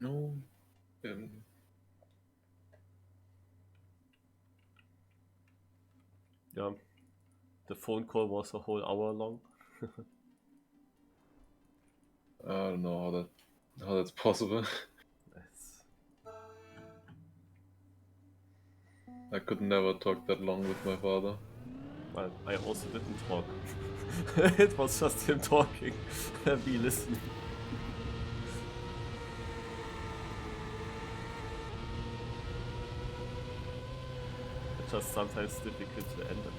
No. Yeah, the phone call was a whole hour long. I don't know how that's possible. It's... I could never talk that long with my father. Well, I also didn't talk. It was just him talking and me listening. It's just sometimes difficult to end it.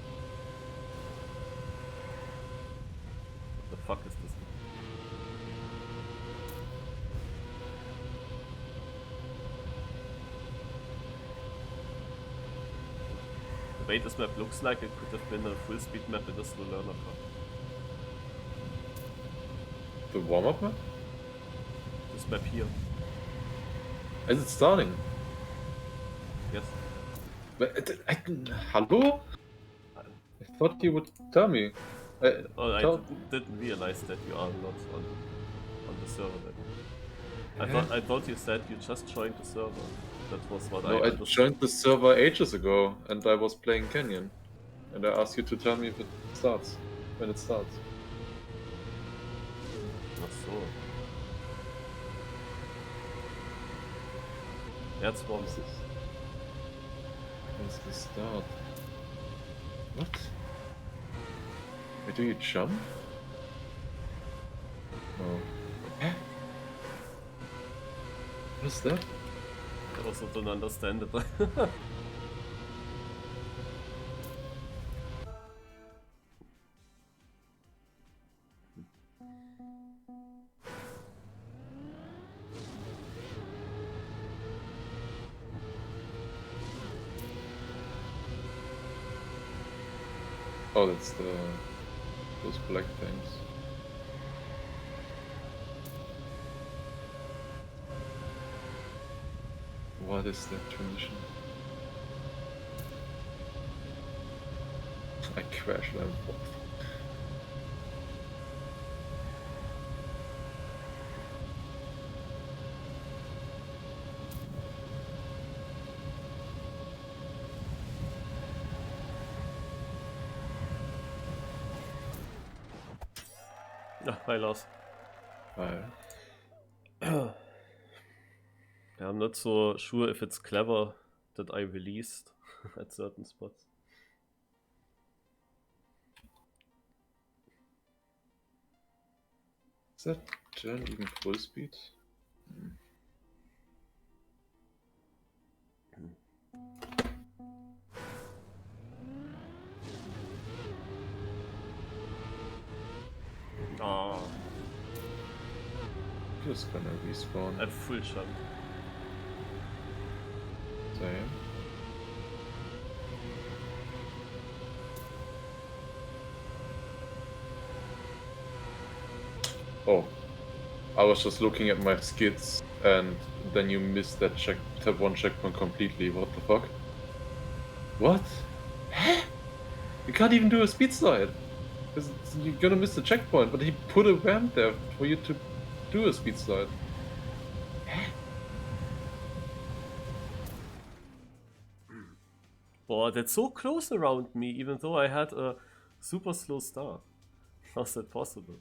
What the fuck is this? The way this map looks like, it could have been a full speed map in a slow learner car. The warm-up map? This map here. Is it starting? Yes. But hello? I thought you would tell me. I didn't realize that you are not on the server then. I thought you said you just joined the server. That was what I understood. I joined the server ages ago and I was playing Canyon. And I asked you to tell me if it starts. When it starts. Ach so. That's one. When's the start? What? Wait, do you jump? Oh. Hä? What is that? I also don't understand it. Oh, that's those black things. What is that transition? I crashed and what? Hi Lars. Hi. I'm not so sure if it's clever that I released at certain spots. Is that turn even full speed? Oh. Just gonna respawn. At full jump. Same. Oh. I was just looking at my skids and then you missed that one checkpoint completely. What the fuck? What? You can't even do a speed slide. Because you're gonna miss the checkpoint, but he put a ramp there for you to do a speed slide. Boah, that's so close around me, even though I had a super slow start. How's that possible?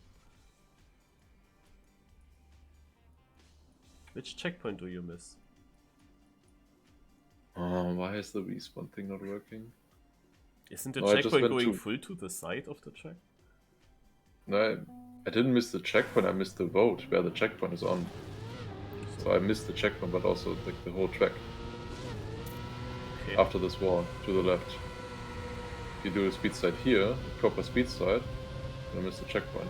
Which checkpoint do you miss? Oh, why is the respawn thing not working? Isn't the checkpoint going full to the side of the track? No, I didn't miss the checkpoint, I missed the road where the checkpoint is on. So I missed the checkpoint, but also like the whole track. Okay. After this wall, to the left. If you do a speed slide here, a proper speed slide, you miss the checkpoint.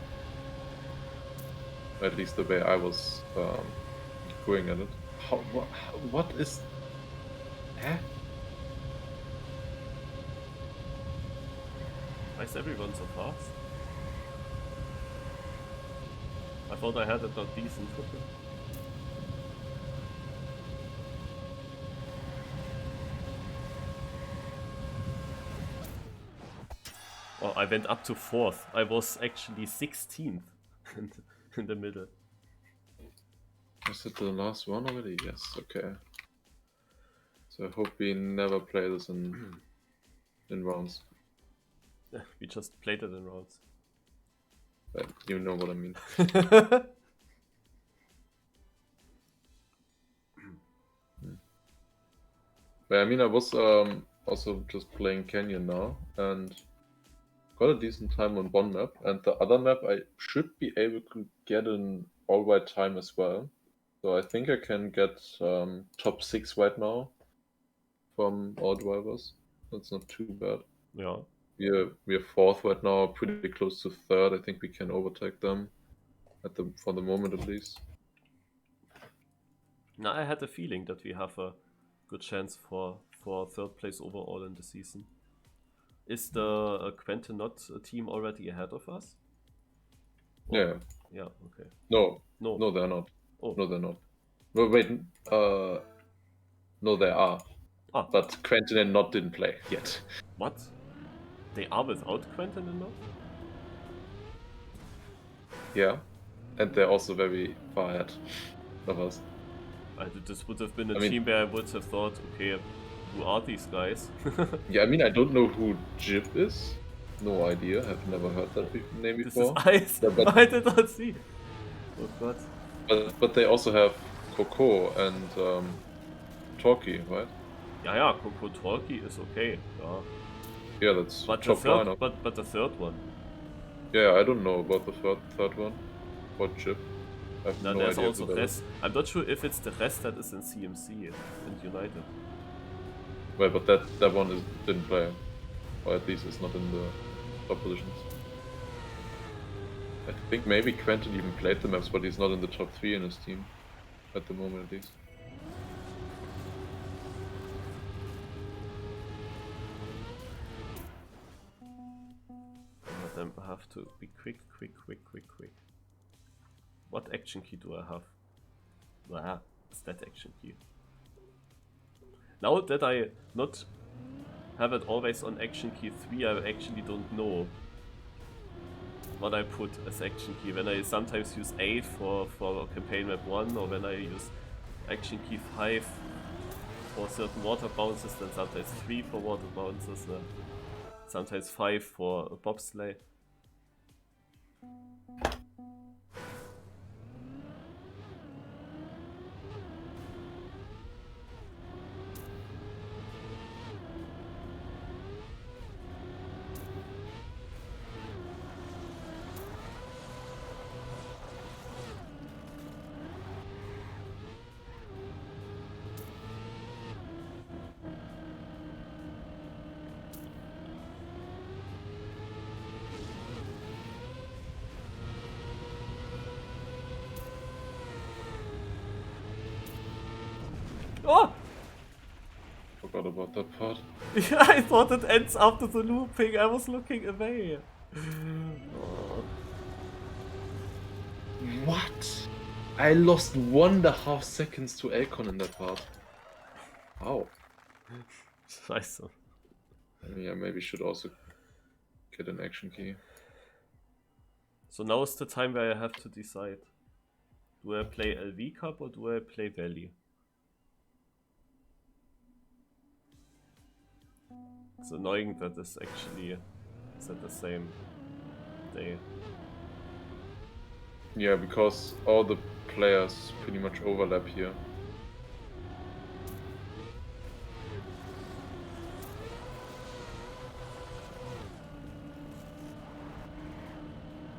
At least the way I was going at it. What is... Huh? Why is everyone so fast? I thought I had it not decent. Oh, I went up to 4th. I was actually 16th in the middle. Is it the last one already? Yes, okay. So I hope we never play this in rounds. We just played it in rounds. But you know what I mean. But I mean, I was also just playing Canyon now, and got a decent time on one map, and the other map I should be able to get an alright time as well. So I think I can get top 6 right now from all drivers. That's not too bad. Yeah. We're fourth right now, pretty close to third. I think we can overtake them for the moment at least. Now I had a feeling that we have a good chance for third place overall in the season. Is the Quentin not a team already ahead of us? Or... Yeah. Yeah. Okay. No, No. they're not. Oh. No, they're not. Well, wait. No, they are. Ah. But Quentin and Not didn't play yet. What? They are without Quentin and Not? Yeah, and they're also very far ahead of us. This would have been a team where I would have thought, okay, who are these guys? Yeah, I mean, I don't know who Jib is. No idea. I've never heard that name before. This is Ice. Yeah, I did not see. Oh god. But they also have Coco and Torky, right? Yeah, Coco Torky is okay. Yeah, that's but top line. But the third one. Yeah, I don't know about the third one. Or Jib. I have no there's idea also Rest. I'm not sure if it's the Rest that is in CMC and United. Well, but that one didn't play. Or at least it's not in the top positions. I think maybe Quentin even played the maps, but he's not in the top 3 in his team. At the moment, at least. Then I have to be quick. What action key do I have? Ah, it's that action key. Now that I not have it always on action key 3, I actually don't know what I put as action key. When I sometimes use A for campaign map 1, or when I use action key 5 for certain water bounces, then sometimes 3 for water bounces, sometimes 5 for a bobsleigh. Oh! Forgot about that part. Yeah, I thought it ends after the looping. I was looking away. Oh. What? I lost 1.5 seconds to Elcon in that part. Wow. Scheiße. Yeah, maybe should also get an action key. So now is the time where I have to decide. Do I play LV Cup or do I play Valley? It's annoying that this actually is at the same day. Yeah, because all the players pretty much overlap here.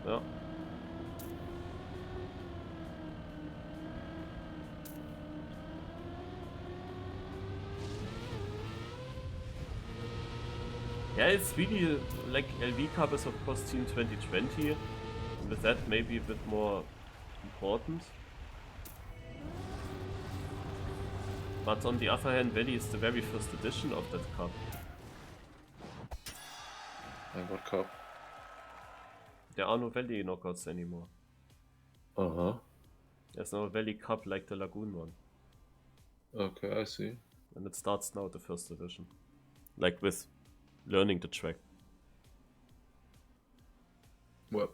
Yeah. Yeah, it's really like LV Cup is of course Team 2020, and with that maybe a bit more important. But on the other hand, Valley is the very first edition of that cup. And what cup? There are no Valley knockouts anymore. Uh-huh. There's no Valley Cup like the Lagoon one. Okay, I see. And it starts now, the first edition. Like with learning the track. Well.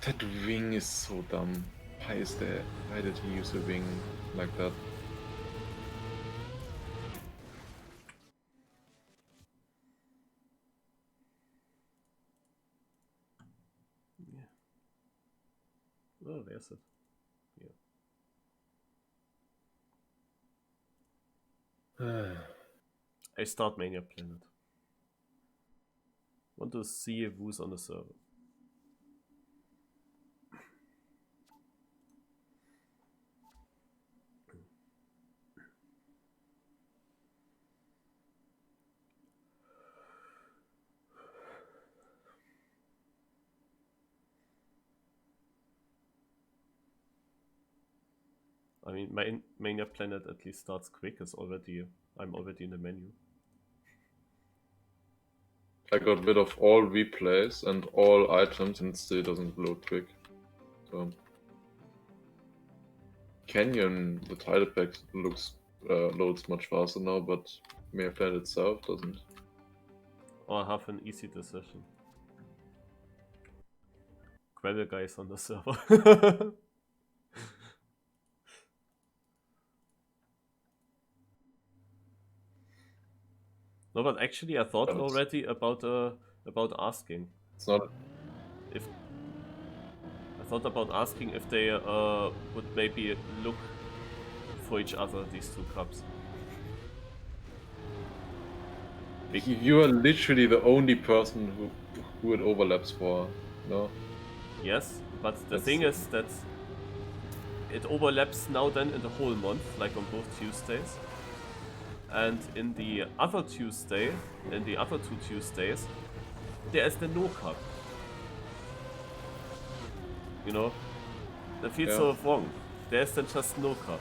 That wing is so dumb. Why did he use a wing like that? Yeah. Oh, there's it. Yeah. I start Mania Planet. Want to see who's on the server. I mean, my Mania Planet at least starts quick. I'm already in the menu. I got rid of all replays and all items and it still doesn't load quick. So Canyon, the title pack loads much faster now, but Mania Planet itself doesn't. Or have an easy decision. Gravel guys on the server. No, but actually, I thought already about asking. It's not. I thought about asking if they would maybe look for each other, these two cups. You are literally the only person who it overlaps for, no? Yes, but the thing is that it overlaps now then in the whole month, like on both Tuesdays. And in the other two Tuesdays, there is the no cup. You know? That feels so wrong. There is then just no cup.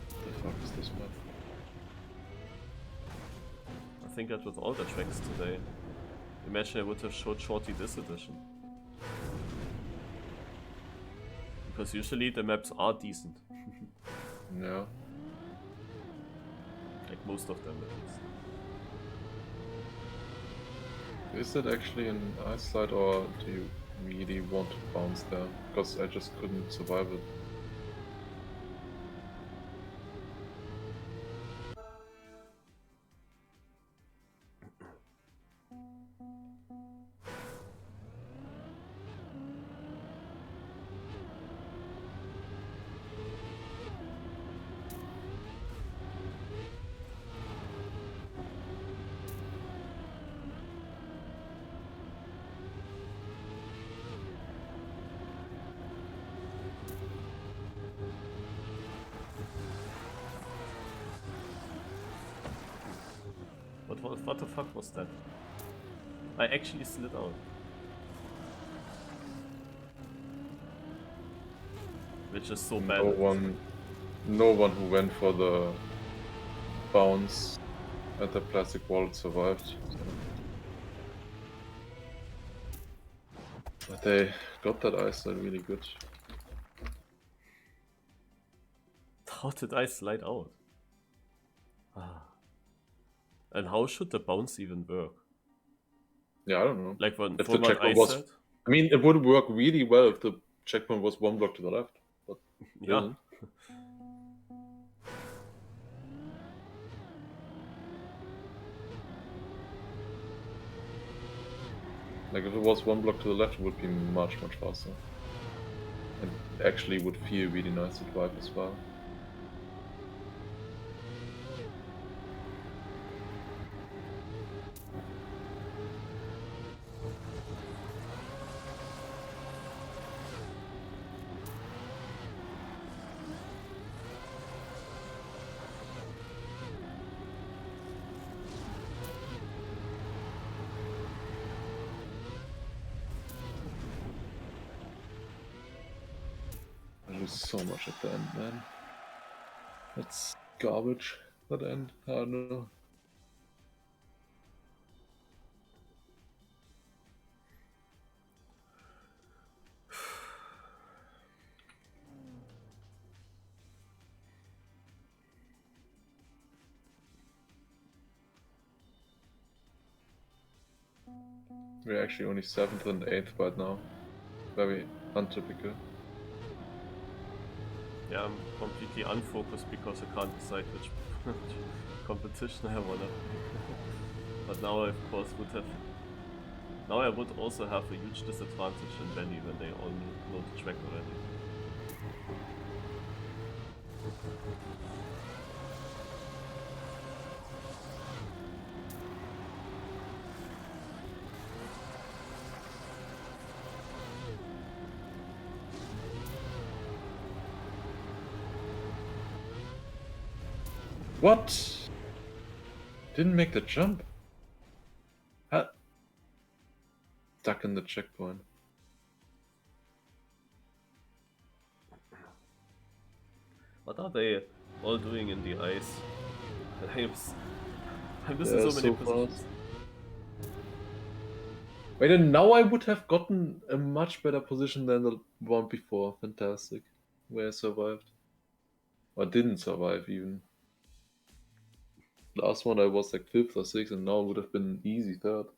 What the fuck is this map? I think that with all the tracks today. Imagine I would have showed Shorty this edition. Because usually the maps are decent. Yeah. Like most of them at least. Is it actually an ice slide or do you really want to bounce there? Because I just couldn't survive it. What the fuck was that? I actually slid out. Which is so bad. No one who went for the bounce at the plastic wall survived. So. But they got that ice slide really good. How did I slide out? And how should the bounce even work? Yeah, I don't know. Like when if the checkpoint I said? I mean, it would work really well if the checkpoint was one block to the left, but yeah. Isn't. Like if it was one block to the left, it would be much faster. And actually would feel really nice to drive as well. I lose so much at the end, man. That's garbage, that end. I don't know. We're actually only 7th and 8th right now. Very untypical. Yeah, I'm completely unfocused because I can't decide which competition I wanna play. But now I of course would have... Now I would also have a huge disadvantage in Valley when they all know the track already. What? Didn't make the jump? Huh? Stuck in the checkpoint. What are they all doing in the ice? I'm missing They're so many so positions. fast. Wait, and now I would have gotten a much better position than the one before. Fantastic. Where I survived. Or didn't survive even. Last one I was like 5th or 6th, and now it would have been easy 3rd.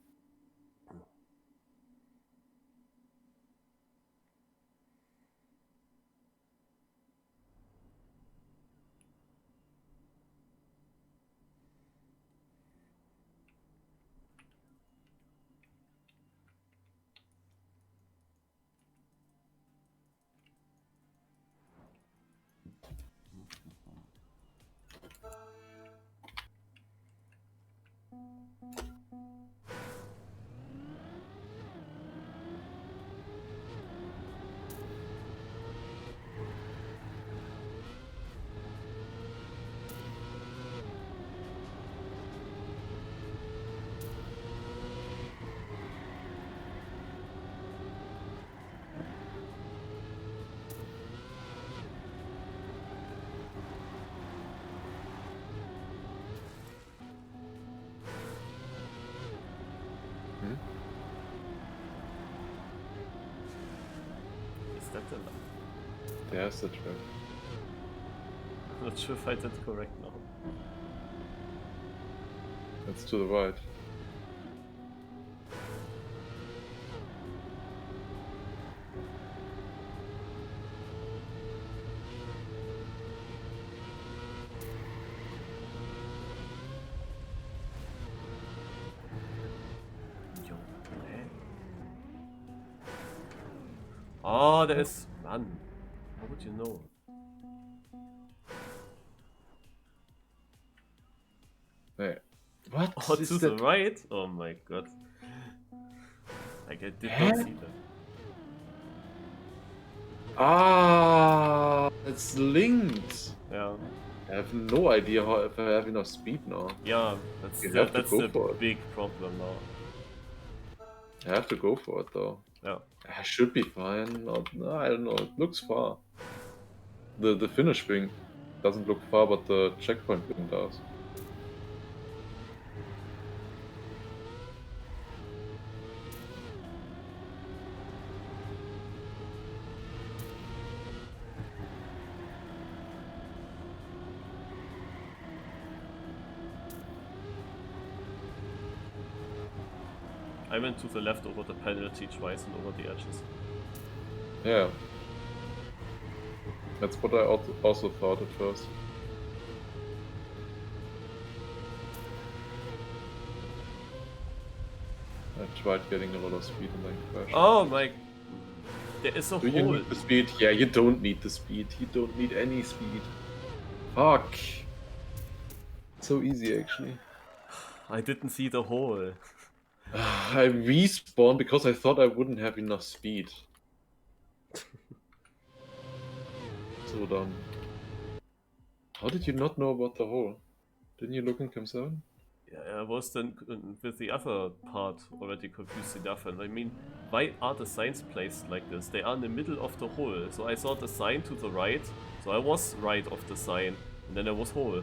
Hmm? Is that the... There's the track. I'm not sure if I did correct now. It's to the right. Yo, man. Oh, there is... Man, how would you know? Wait. What? Oh, Is to that? the right? Oh my god. Like, I did Huh? not see that. Ah, it's linked. Yeah. I have no idea how if I have enough speed now. Yeah, that's You the, have to that's go the for it. big problem now. I have to go for it though. Yeah. I should be fine. Or, no, I don't know. It looks far. The finish wing doesn't look far, but the checkpoint wing does. I went to the left over the penalty twice and over the edges. Yeah. That's what I also thought at first. I tried getting a lot of speed and then crashed. Oh my... There is a Do you hole. need the speed? Yeah, you don't need the speed. You don't need any speed. Fuck. So easy actually. I didn't see the hole. I respawned because I thought I wouldn't have enough speed. So dumb. How did you not know about the hole? Didn't you look in Cam 7? Yeah, I was then with the other part already confused enough. And I mean, why are the signs placed like this? They are in the middle of the hole. So I saw the sign to the right. So I was right of the sign. And then there was hole.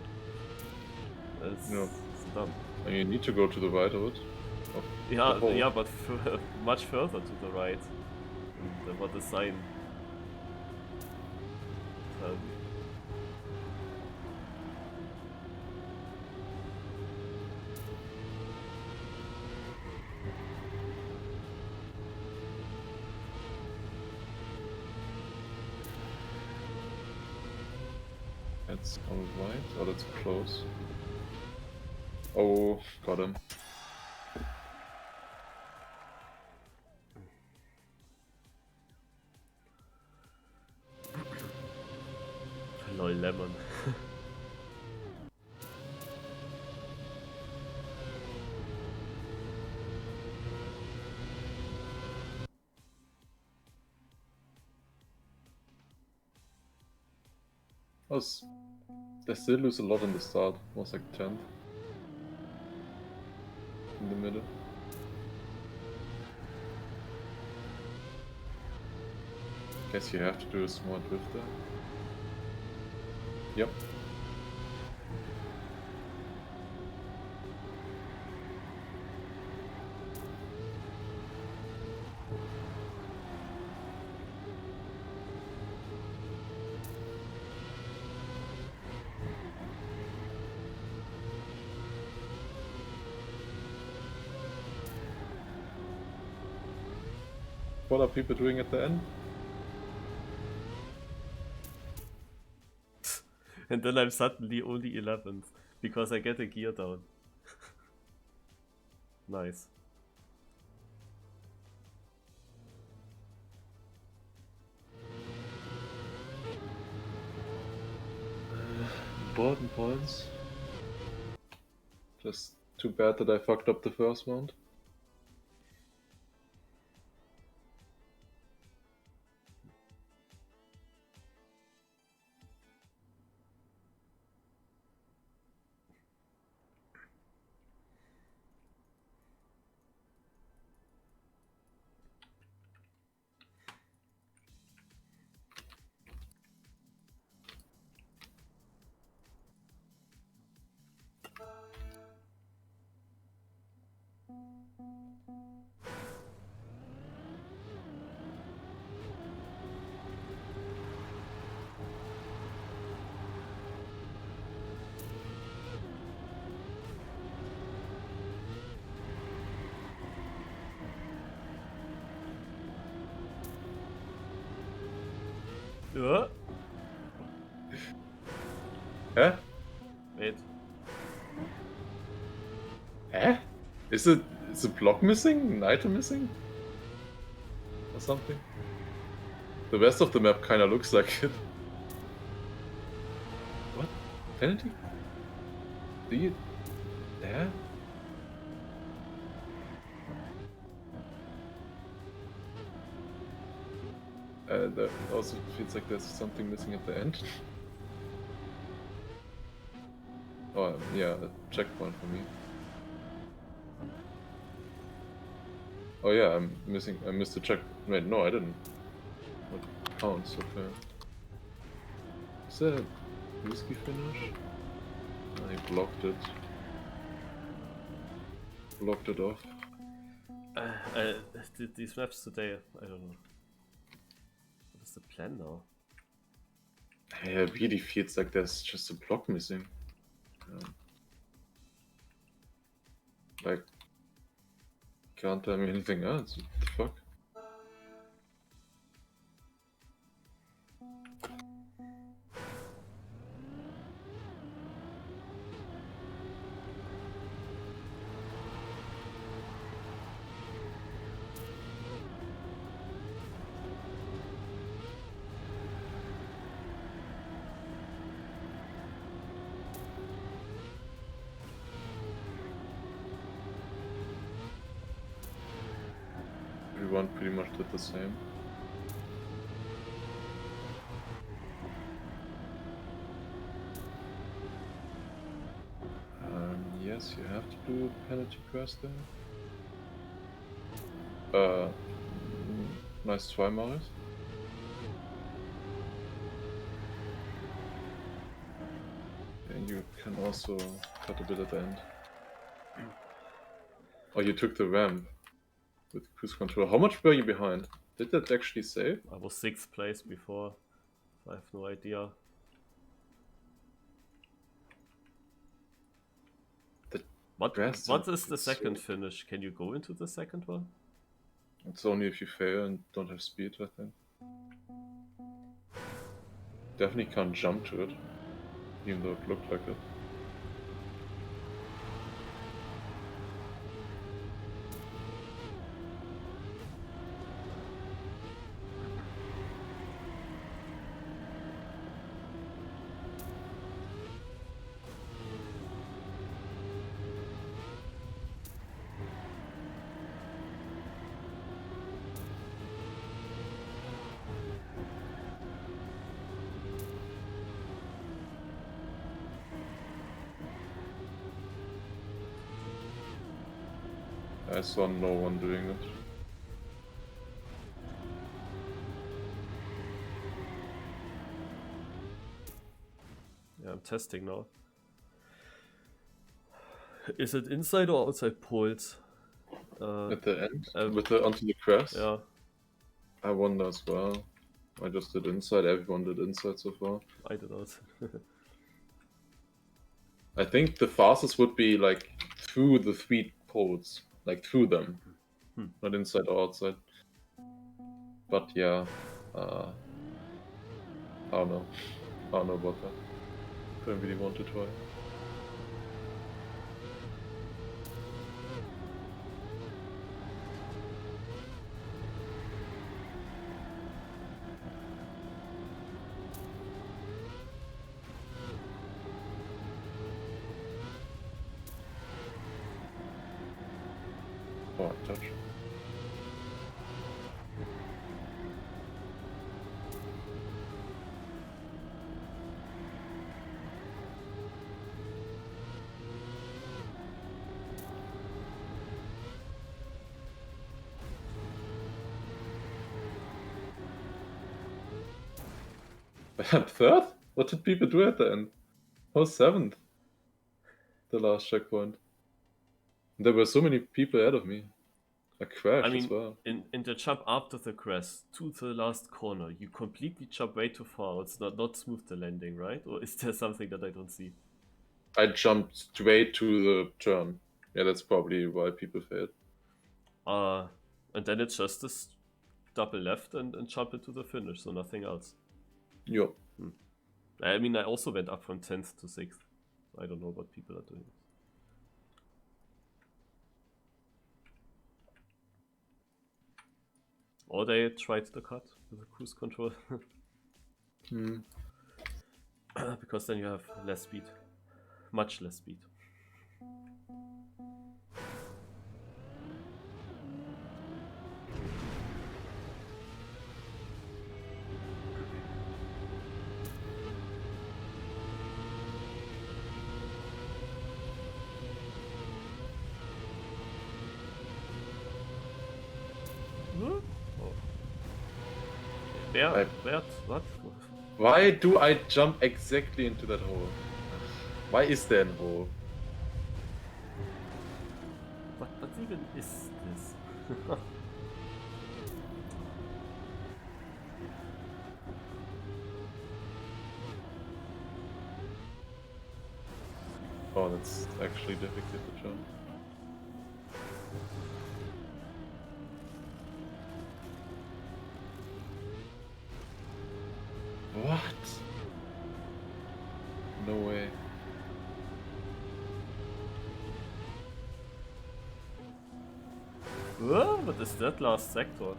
That's No. dumb. And you need to go to the right of it. Of the Yeah, hole. yeah, but much further to the right. And what the sign. That's alright. Oh, that's close. Oh, got him. Lol, lemon. They still lose a lot in the start. Was like 10th. In the middle. Guess you have to do a small drift there. Yep. What are people doing at the end? And then I'm suddenly only 11th because I get a gear down. Nice. Important points. Just too bad that I fucked up the first round. Huh? Wait. Eh? Is the block missing? An item missing? Or something? The rest of the map kinda looks like it. What? Penalty? Do you... Yeah? That also feels like there's something missing at the end. Oh, yeah, a checkpoint for me. Oh yeah, I missed the check. Wait, no, I didn't. What counts? Okay. Is that a risky finish? I blocked it. Blocked it off. These maps today, I don't know. What is the plan now? Yeah, it really feels like there's just a block missing. Like, can't tell me anything else. What the fuck? Everyone pretty much did the same. Yes, you have to do a penalty press there. Nice try, Marius. And you can also cut a bit at the end. Oh, you took the ramp with cruise control. How much were you behind? Did that actually save? I was 6th place before. I have no idea. What is the second finish? Can you go into the second one? It's only if you fail and don't have speed, I think. Definitely can't jump to it. Even though it looked like it. I saw no one doing it. Yeah, I'm testing now. Is it inside or outside poles? At the end? With the onto the crest? Yeah. I wonder as well. I just did inside, everyone did inside so far. I did not. I think the fastest would be like through the 3 poles. Like through them. Not inside or outside. But yeah, I don't know. I don't know about that. Don't really want to try. Oh, I touch. I'm third? What did people do at the end? I was 7th. The last checkpoint. There were so many people ahead of me. I crashed I mean, as well. in the jump after the crest to the last corner, you completely jump way too far. It's not smooth the landing, right? Or is there something that I don't see? I jumped straight to the turn. Yeah, that's probably why people failed. And then it's just this double left and jump into the finish, so nothing else. Yup. I mean, I also went up from 10th to 6th. I don't know what people are doing. Or they tried the cut with the cruise control. Because then you have less speed. Much less speed. What? Why do I jump exactly into that hole? Why is there a hole? What even is this? Oh, that's actually difficult to jump. What? No way. What is that last sector?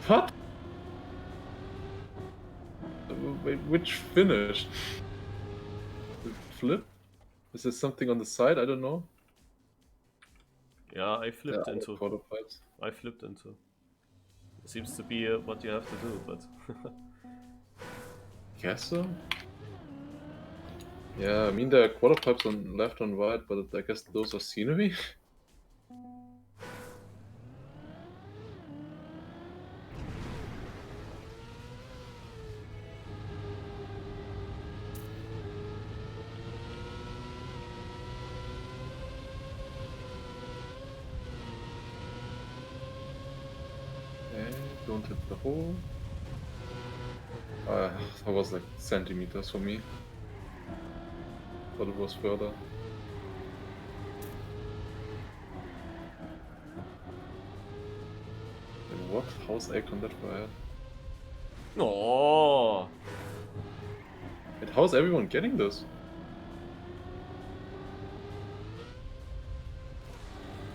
What? Wait, which finish? The flip? Is there something on the side? I don't know. Yeah, I flipped into. Prototypes. I flipped into. It seems to be what you have to do, but. Guess so. Yeah, I mean there are quarter pipes on left and right, but I guess those are scenery. Don't hit the hole. That was like centimeters for me. Thought it was further. What? How's Egg on that far ahead? Oh, And how's everyone getting this?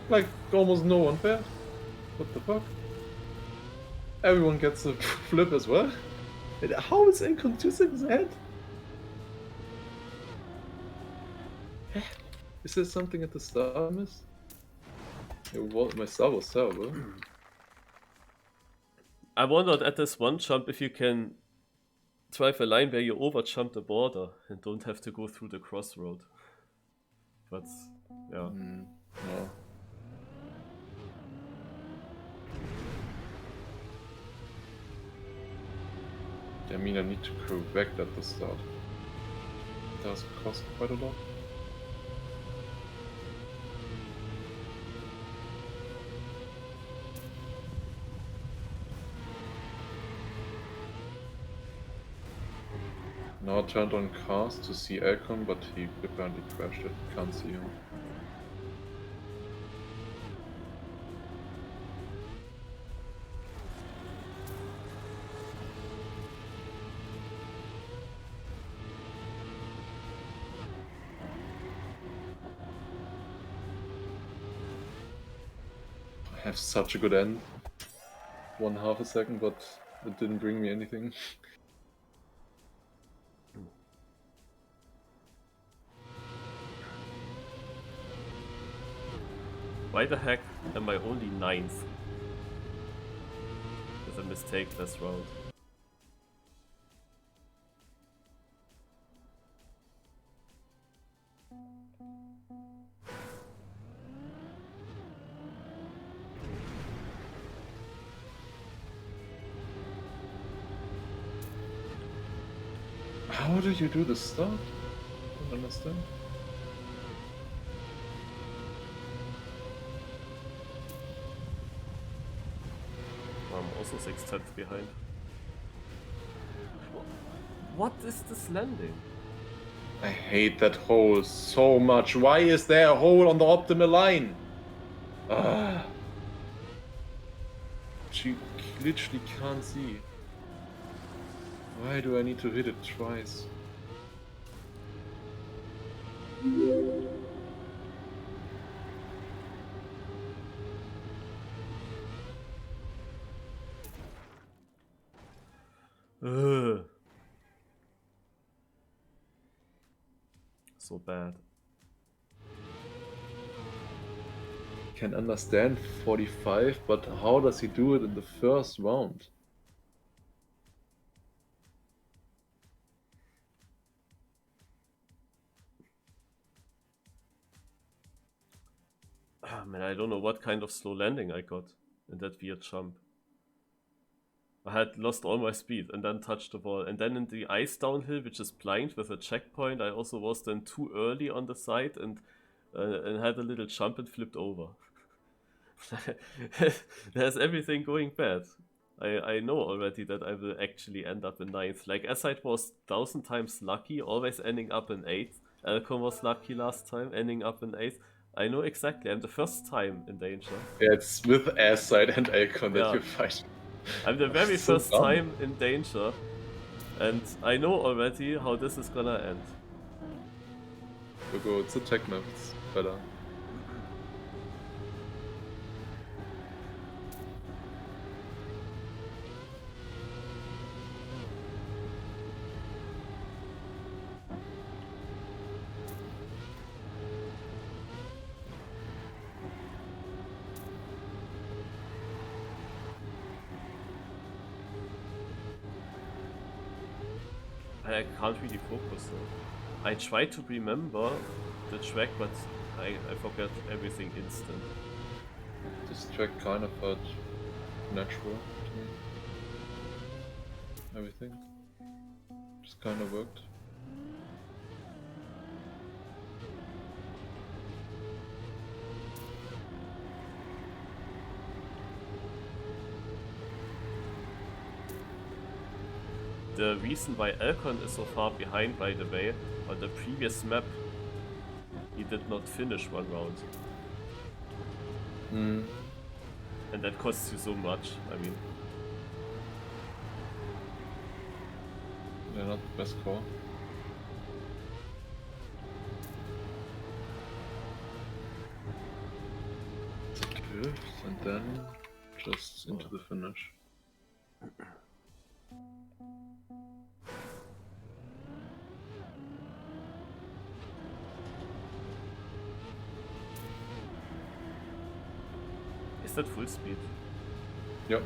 Like, almost no one failed. What the fuck? Everyone gets a flip as well? And how is Icon 2 seconds ahead? Is there something at the start I missed? My start was terrible. I wondered at this one jump if you can drive a line where you over jump the border and don't have to go through the crossroad. But yeah. No. I mean, I need to correct at the start. It does cost quite a lot. Now I turned on cars to see Elcon, but he apparently crashed it. Can't see him. I have such a good end. 1/2 a second, but it didn't bring me anything. Why the heck am I only 9th? With a mistake this round. How did you do the start? Don't understand. I'm also 6/10 behind. What is this landing? I hate that hole so much. Why is there a hole on the optimal line? Ah. She literally can't see. Why do I need to hit it twice? Ugh. So bad. Can understand 45, but how does he do it in the first round? Ah, man, I don't know what kind of slow landing I got in that weird jump. I had lost all my speed and then touched the wall. And then in the ice downhill, which is blind with a checkpoint, I also was then too early on the side and had a little jump and flipped over. There's everything going bad. I know already that I will actually end up in 9th. Like, S-Side was 1000 times lucky, always ending up in 8th. Elcon was lucky last time, ending up in 8th. I know exactly, I'm the first time in danger. Yeah, it's with S-Side and Elcon that Yeah. you fight. I'm the very So first dumb. time in danger, and I know already how this is gonna end. Go, it's a techno, it's better. I can't really focus though. I try to remember the track, but I forget everything instant. This track kind of felt natural to me. Everything just kind of worked. The reason why Elcon is so far behind, by the way, on the previous map, he did not finish one round. And that costs you so much, I mean. They're not the best car. Fifth, and then just into the finish. Is that full speed? Yep.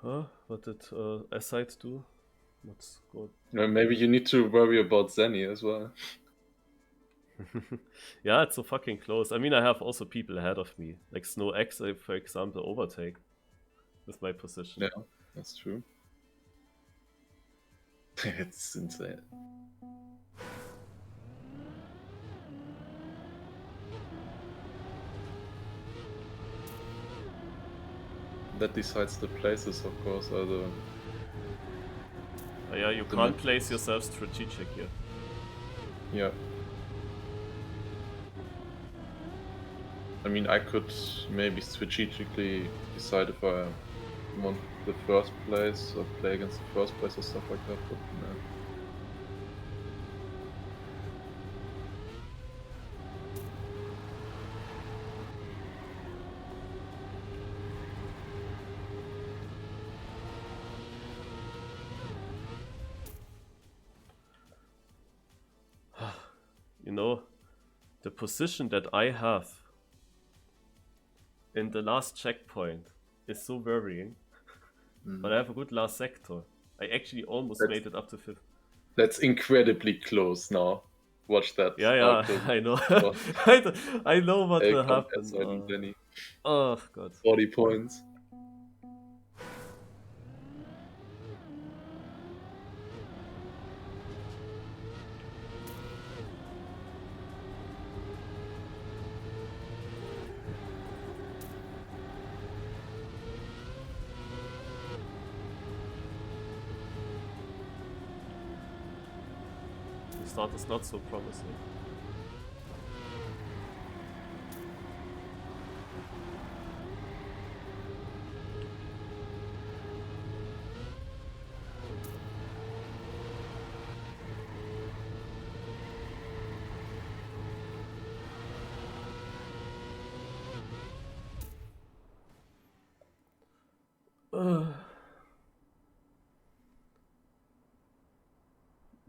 Huh? What did Aside do? What's good? Maybe you need to worry about Zenny as well. Yeah, it's so fucking close. I mean, I have also people ahead of me. Like Snow X, I, for example, overtake with my position. Yeah, that's true. It's insane. That decides the places, of course, are the... Yeah, you The can't mid- place yourself strategic here. Yeah. I mean, I could maybe strategically decide if I want the first place or play against the first place or stuff like that, but no. You know, the position that I have in the last checkpoint is so worrying. But I have a good last sector. I actually almost made it up to 5th. That's incredibly close now. Watch that. Yeah, how close I know. it was. I know what will Econ, happen. Aside, and Denny. Oh god. 40 points. The start is not so promising.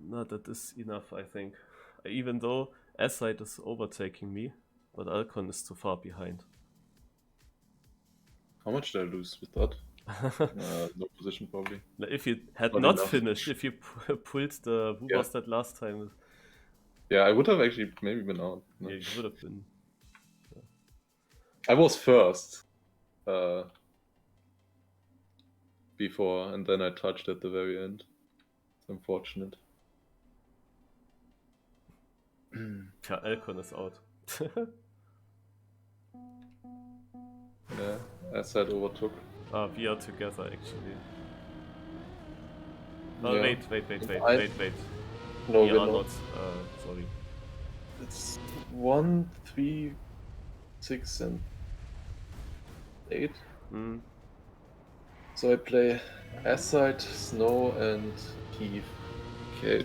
No, that is enough, I think. Even though Aside is overtaking me, but Alcon is too far behind. How much did I lose with that? No position, probably. If you had Not not enough. finished, if you pulled the... Who Yeah. was that last time? Yeah, I would have actually maybe been out. No. Yeah, you would have been. I was first before, and then I touched at the very end. It's unfortunate. Yeah, Alcon is out. Yeah, Aside overtook. We are together actually. Yeah. Wait. No, We we're are not. not. Sorry. It's 1, 3, 6, and 8. Hmm. So I play Aside, Snow, and Keith. Okay.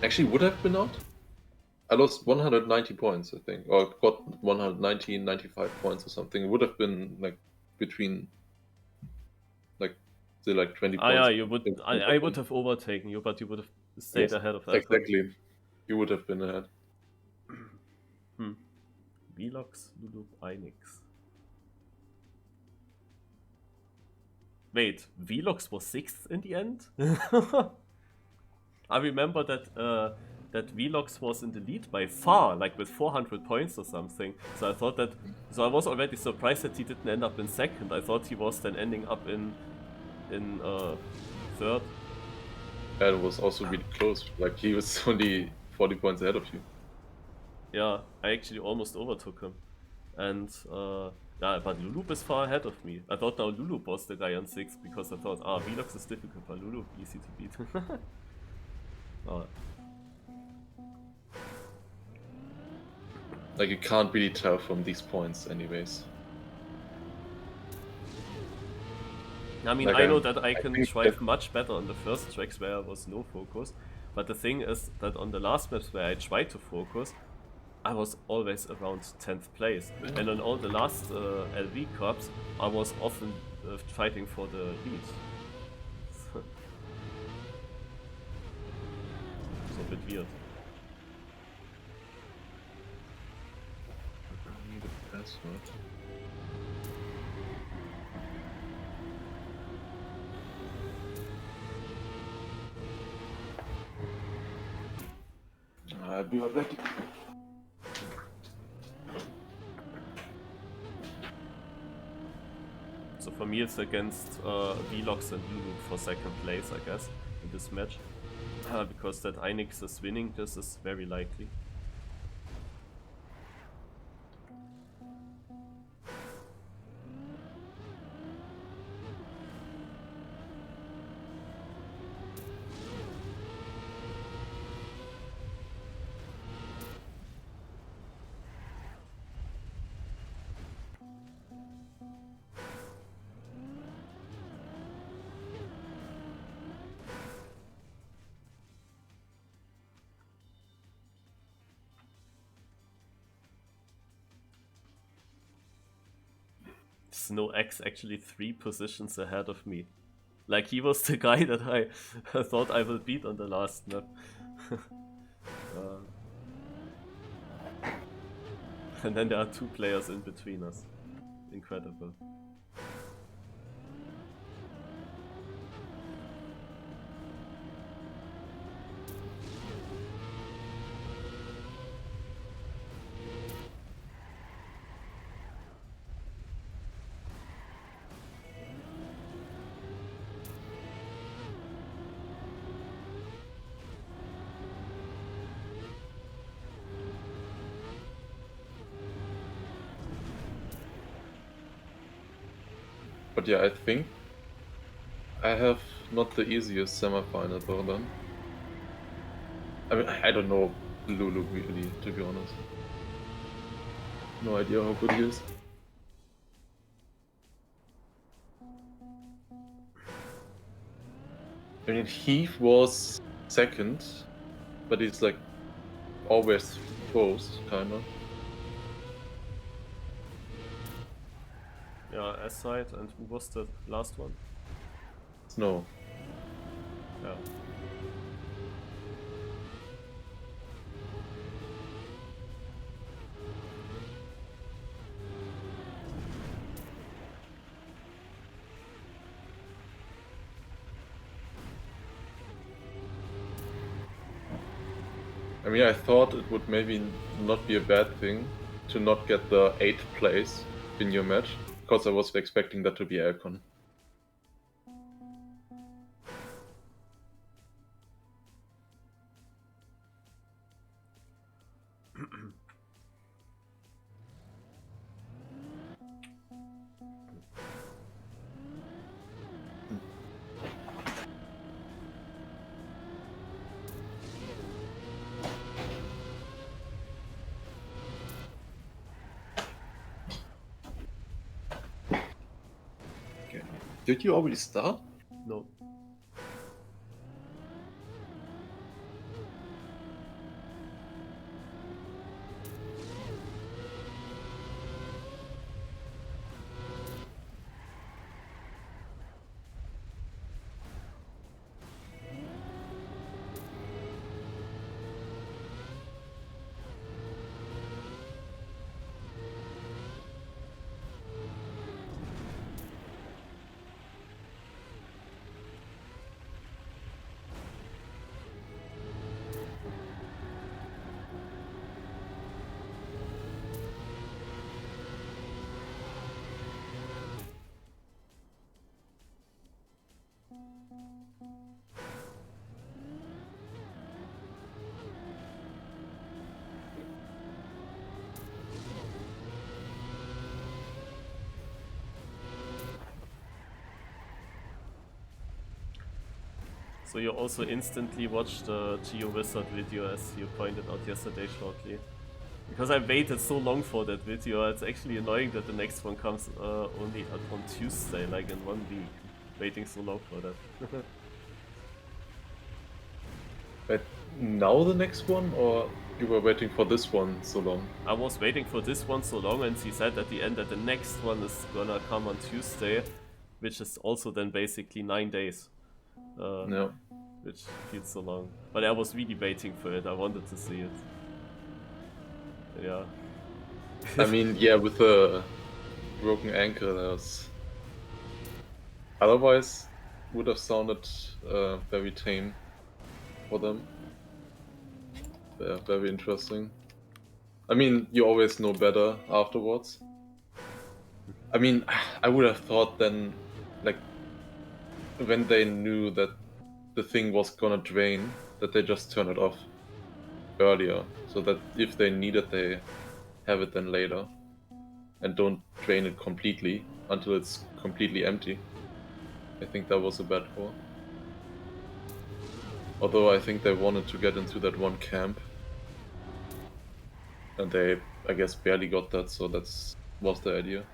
Actually, would have been out. I lost 190 points, I think, or got 190, 95 points or something. It would have been like between, like, say, like 20 points. Yeah, you would. I would have overtaken you, but you would have stayed Yes, ahead of Alcon. exactly. You would have been ahead. Velox, Lulu, Einix. Wait, Velox was 6th in the end? I remember that that Velox was in the lead by far, like with 400 points or something. So I thought that, so I was already surprised that he didn't end up in 2nd. I thought he was then ending up in 3rd. And it was also really close. Like he was only 40 points ahead of you. Yeah, I actually almost overtook him. And yeah, but Lulu is far ahead of me. I thought now Lulu was the guy on 6 because I thought, Velox is difficult, but Lulu easy to beat. Like you can't really tell from these points anyways. I mean, Like, I know that I can think drive that- much better on the first tracks where there was no focus, but the thing is that on the last maps where I tried to focus, I was always around 10th place. And on all the last LV cups, I was often fighting for the lead. So a bit weird. I need a password. I'll be right back. So for me it's against Velox and Lulu for 2nd place, I guess, in this match. Because that Einix is winning, this is very likely. Snow X actually 3 positions ahead of me. Like he was the guy that I thought I will beat on the last map. And then there are 2 players in between us. Incredible. But yeah, I think I have not the easiest semifinal though then. I mean, I don't know Lulu really, to be honest. No idea how good he is. I mean, Heath was 2nd, but he's like always close, kinda. Yeah, S-side, and who was the last one? Snow. Yeah. I mean, I thought it would maybe not be a bad thing to not get the 8th place in your match, because I was expecting that to be Alcon. Okay. Did you already start? No. So you also instantly watched the GeoWizard video as you pointed out yesterday shortly. Because I waited so long for that video, it's actually annoying that the next one comes only on Tuesday, like in 1 week. Waiting so long for that. But now the next one, or you were waiting for this one so long? I was waiting for this one so long, and he said at the end that the next one is gonna come on Tuesday, which is also then basically 9 days. Yeah. Which feels so long. But I was really waiting for it, I wanted to see it. Yeah. I mean, yeah, with the broken ankle, there's... Otherwise, would have sounded very tame for them. Yeah, very interesting. I mean, you always know better afterwards. I mean, I would have thought then, like, when they knew that the thing was gonna drain, that they just turn it off earlier, so that if they need it, they have it then later, and don't drain it completely until it's completely empty. I think that was a bad call. Although I think they wanted to get into that one camp, and they, I guess, barely got that, so was the idea.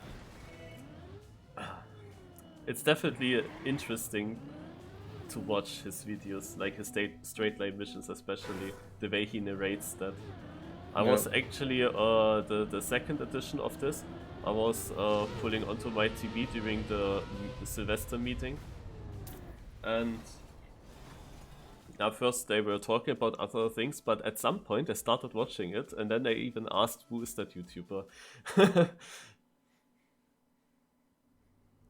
It's definitely interesting to watch his videos, like his straight line missions, especially the way he narrates that. I was actually the second edition of this. I was pulling onto my TV during the Sylvester meeting, and at first they were talking about other things, but at some point I started watching it, and then they even asked, "Who is that YouTuber?"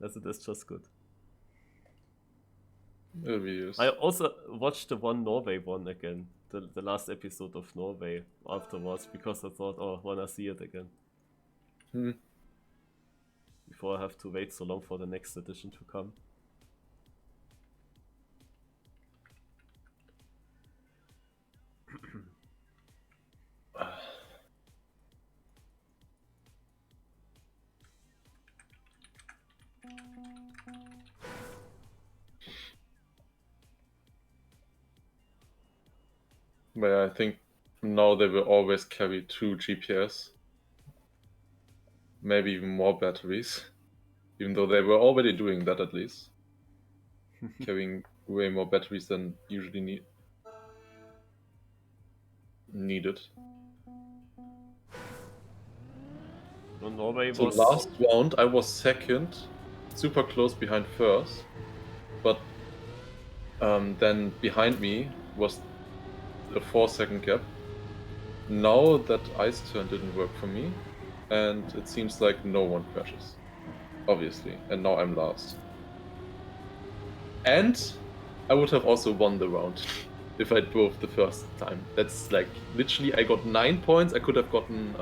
It is just good. I also watched the Norway one again, the last episode of Norway afterwards, because I thought, oh, I wanna see it again. Before I have to wait so long for the next edition to come. But I think now they will always carry 2 GPS. Maybe even more batteries. Even though they were already doing that at least. Carrying way more batteries than usually needed. Norway so was... last round I was second, super close behind first. But then behind me was a 4-second gap. Now that ice turn didn't work for me, and it seems like no one crashes. Obviously, and now I'm last. And I would have also won the round if I drove the first time. That's like, literally, I got 9 points. I could have gotten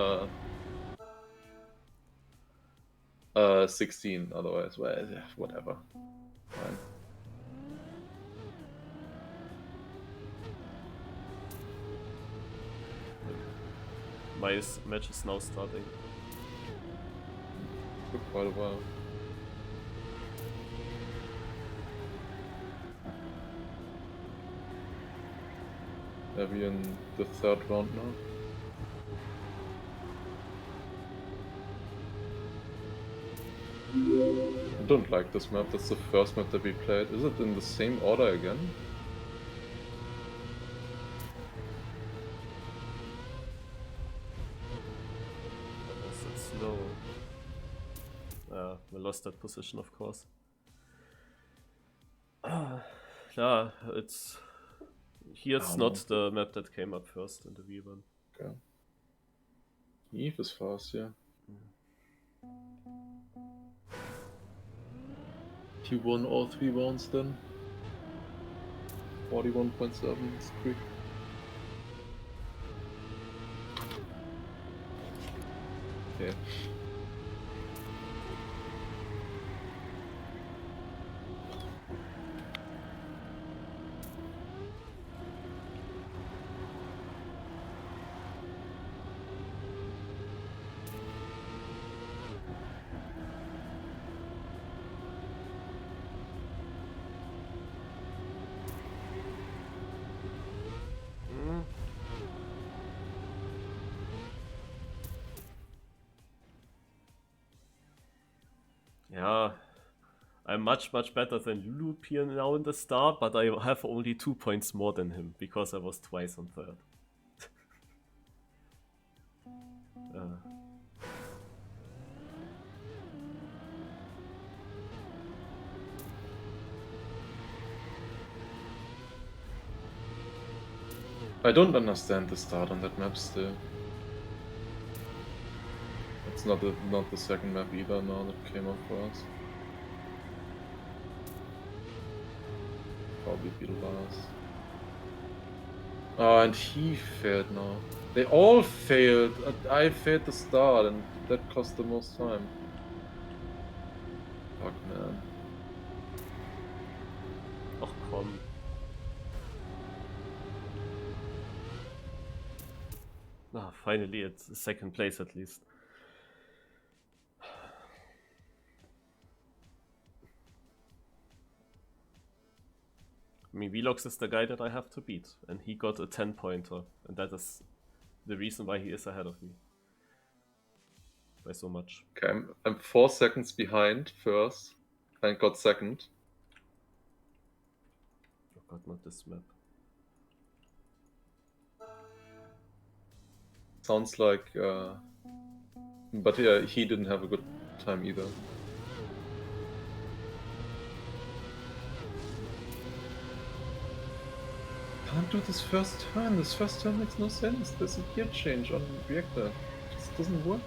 16 otherwise. Well, whatever. Fine. My match is now starting. Took quite a while. Are we in the 3rd round now? I don't like this map. That's the first map that we played. Is it in the same order again? It's slow. We lost that position, of course. Yeah, it's... Here's not the map that came up first in the V1. Okay. Eve is fast, yeah. He won all 3 rounds then. 41.7 is quick. Okay. Yeah, I'm much better than Lulu here now in the start, but I have only 2 points more than him because I was twice on third. I don't understand the start on that map still. It's not the second map either now that came up for us. Probably be the last. Oh, and he failed now. They all failed. I failed the start, and that cost the most time. Fuck, man. Oh, komm. Ah, finally it's second place at least. I mean, Vlogs is the guy that I have to beat, and he got a 10-pointer, and that is the reason why he is ahead of me. By so much. Okay, I'm 4 seconds behind first, and got second. Oh god, not this map. Sounds like, but yeah, he didn't have a good time either. Can't do this first turn. This first turn makes no sense. There's a gear change on reactor. It just doesn't work.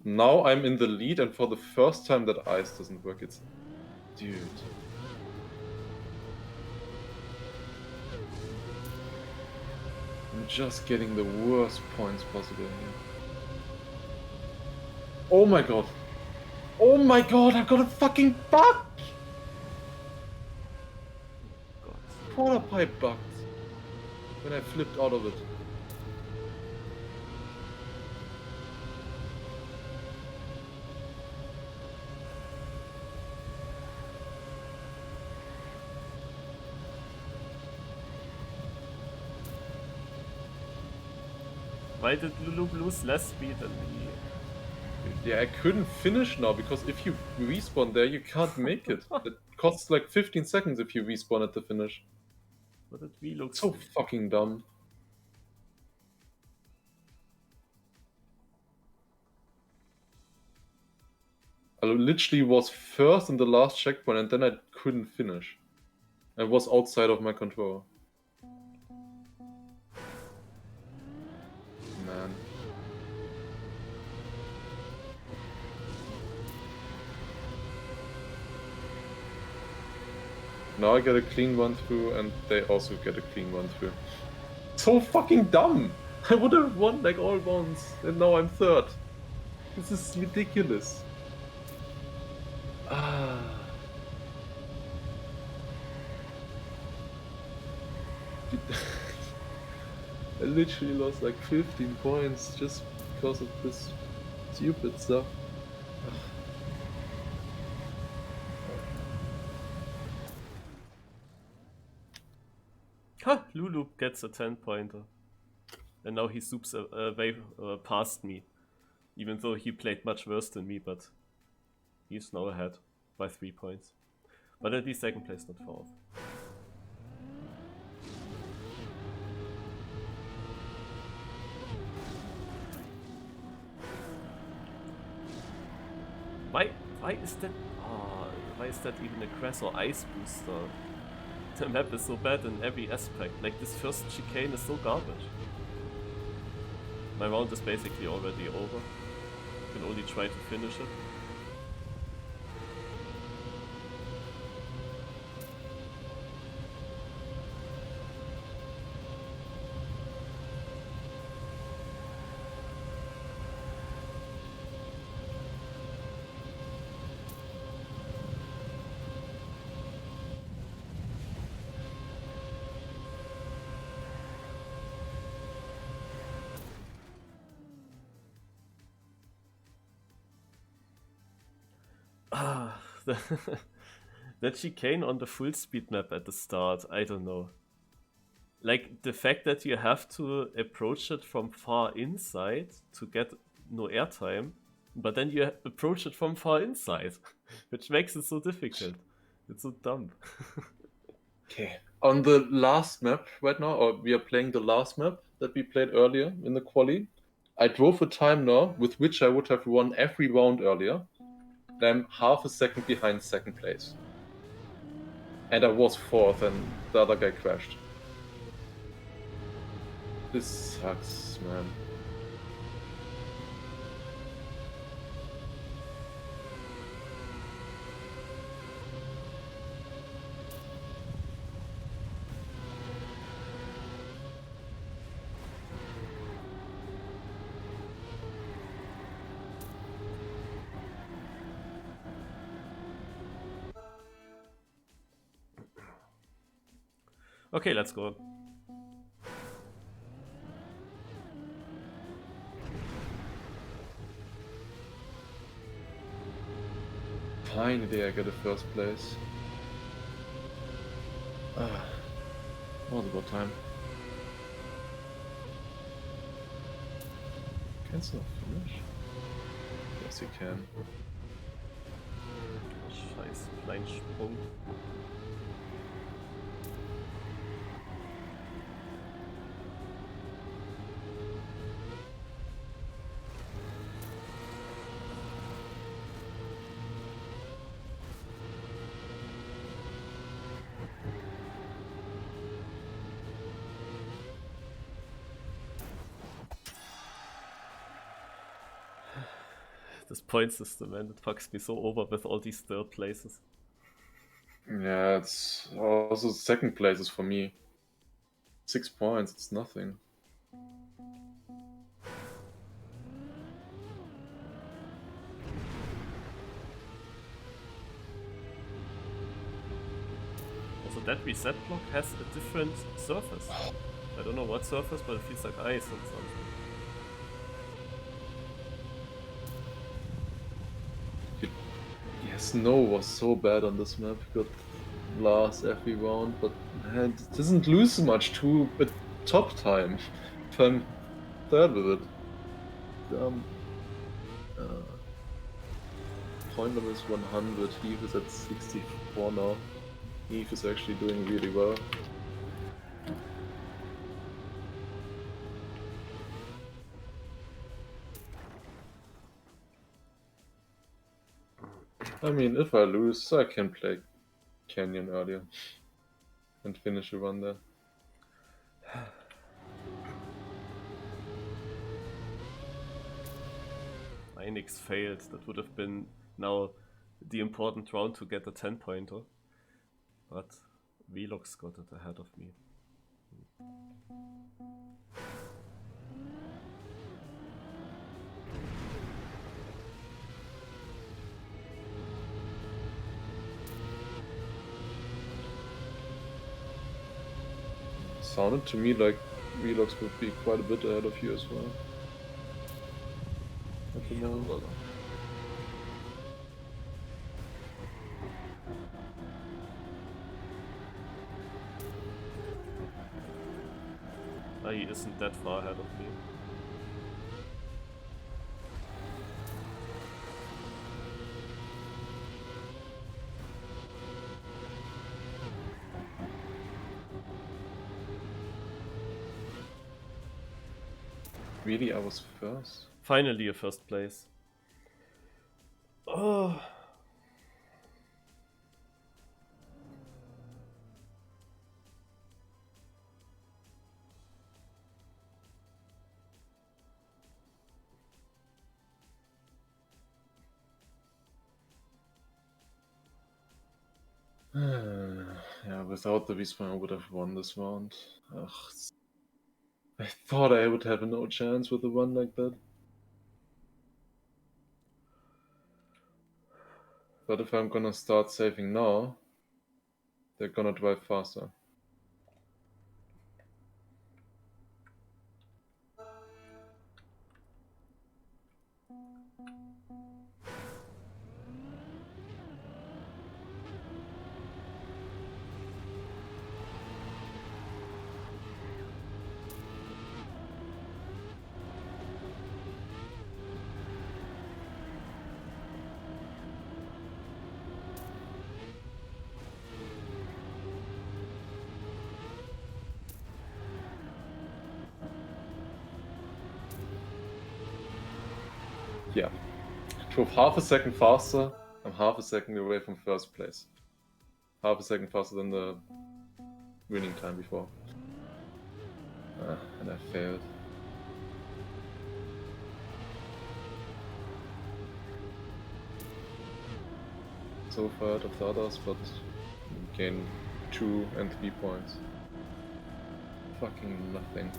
Now I'm in the lead, and for the first time that ice doesn't work. It's... Dude. I'm just getting the worst points possible here. Oh my god. Oh my god, I got a fucking bug! God. Quarter pipe bugged. When I flipped out of it. Why did Lulu lose less speed than me? Yeah, I couldn't finish now, because if you respawn there, you can't make it. It costs like 15 seconds if you respawn at the finish. What did Vlogs So do? fucking dumb. I literally was first in the last checkpoint, and then I couldn't finish. I was outside of my control. Man. Now I get a clean run through, and they also get a clean run through. So fucking dumb! I would have won like all rounds, and now I'm third. This is ridiculous. Ah. I literally lost like 15 points just because of this stupid stuff. Ha! Lulu gets a 10-pointer. And now he zoops way past me. Even though he played much worse than me, but he's now ahead by 3 points. But at least second place, not far off. Why is that? Oh, why is that even a grass or ice booster? The map is so bad in every aspect. Like, this first chicane is so garbage. My round is basically already over. I can only try to finish it. That chicane on the full speed map at the start, I don't know. Like, the fact that you have to approach it from far inside to get no airtime, but then you approach it from far inside, which makes it so difficult. It's so dumb. Okay. On the last map right now, or we are playing the last map that we played earlier in the quali, I drove a time now with which I would have won every round earlier. I'm half a second behind second place. And I was fourth and the other guy crashed. This sucks, man. Okay, let's go. Finally, I get a first place. Was about time. Can still finish? Yes, you can. Scheiß Kleinsprung. This point system, man, it fucks me so over with all these third places. Yeah, it's also second places for me. 6 points, it's nothing. Also, that reset block has a different surface. I don't know what surface, but it feels like ice or something. Yeah, snow was so bad on this map. Got Lars every round, but man, it doesn't lose much to a top time. If I'm third with it. Point level is 100. Heath is at 64 now. Heath is actually doing really well. I mean, if I lose, I can play Canyon earlier and finish a run there. Inix failed. That would have been now the important round to get a 10-pointer. But Velox got it ahead of me. Sounded to me like Velox would be quite a bit ahead of you as well. At the moment. He isn't that far ahead of me. Really, I was first? Finally a first place. Oh. Yeah, without the V-Spine I would have won this round. Ugh. I thought I would have no chance with a run like that. But if I'm gonna start saving now, they're gonna drive faster. Yeah. Drove half a second faster. I'm half a second away from first place. Half a second faster than the winning time before. And I failed. So far out of the others, but gain 2 and 3 points. Fucking nothing.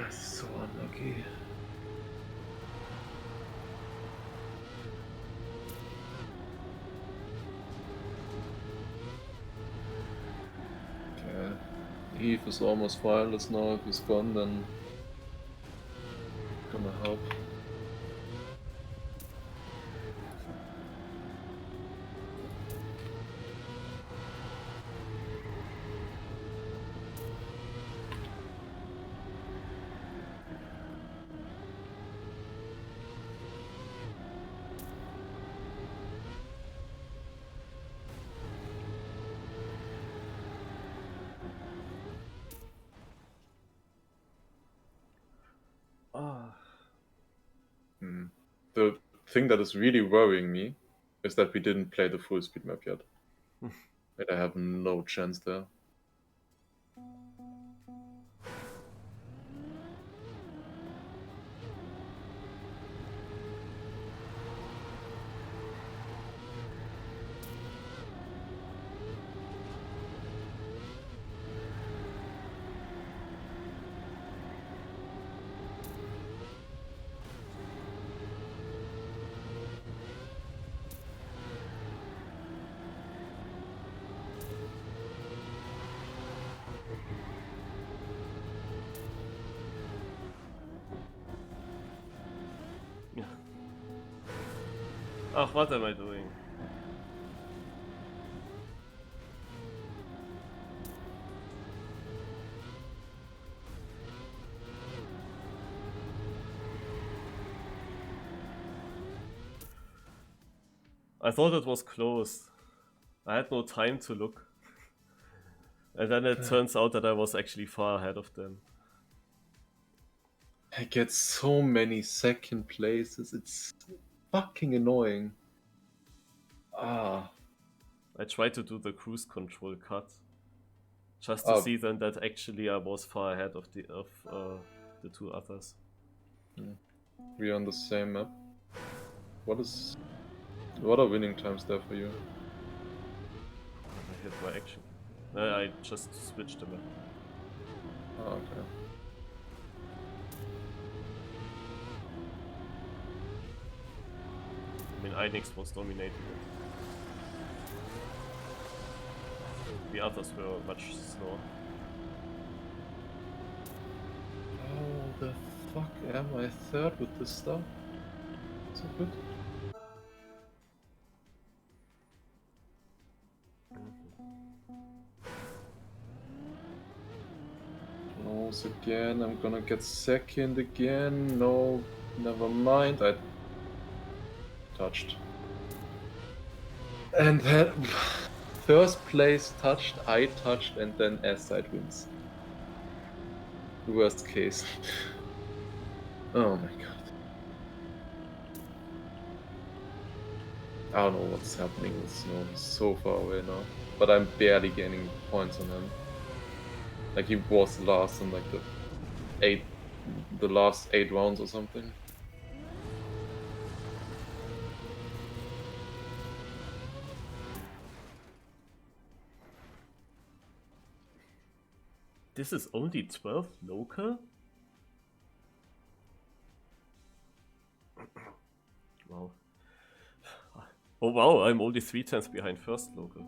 So unlucky. Okay. Heath is almost finalist now. If he's gone, then gonna help. The thing that is really worrying me is that we didn't play the full speed map yet. And I have no chance there. Ach, what am I doing? I thought it was close. I had no time to look. And then it turns out that I was actually far ahead of them. I get so many second places. It's fucking annoying. I tried to do the cruise control cut, just to see then that actually I was far ahead of the two others. We're on the same map. What are winning times there for you? I hit my action. I just switched the map. Okay. I mean, Einix was dominating it. The others were much slower. Oh, the fuck am I third with this stuff? So good. Close again. I'm gonna get second again. No, never mind. I touched. And then first place touched, I touched, and then S-side wins. Worst case. Oh my god. I don't know what's happening with Snow. He's so far away now. But I'm barely gaining points on him. Like he was last in like the last 8 rounds or something. This is only 12 local? Wow. Oh wow, I'm only 3/10 behind first local.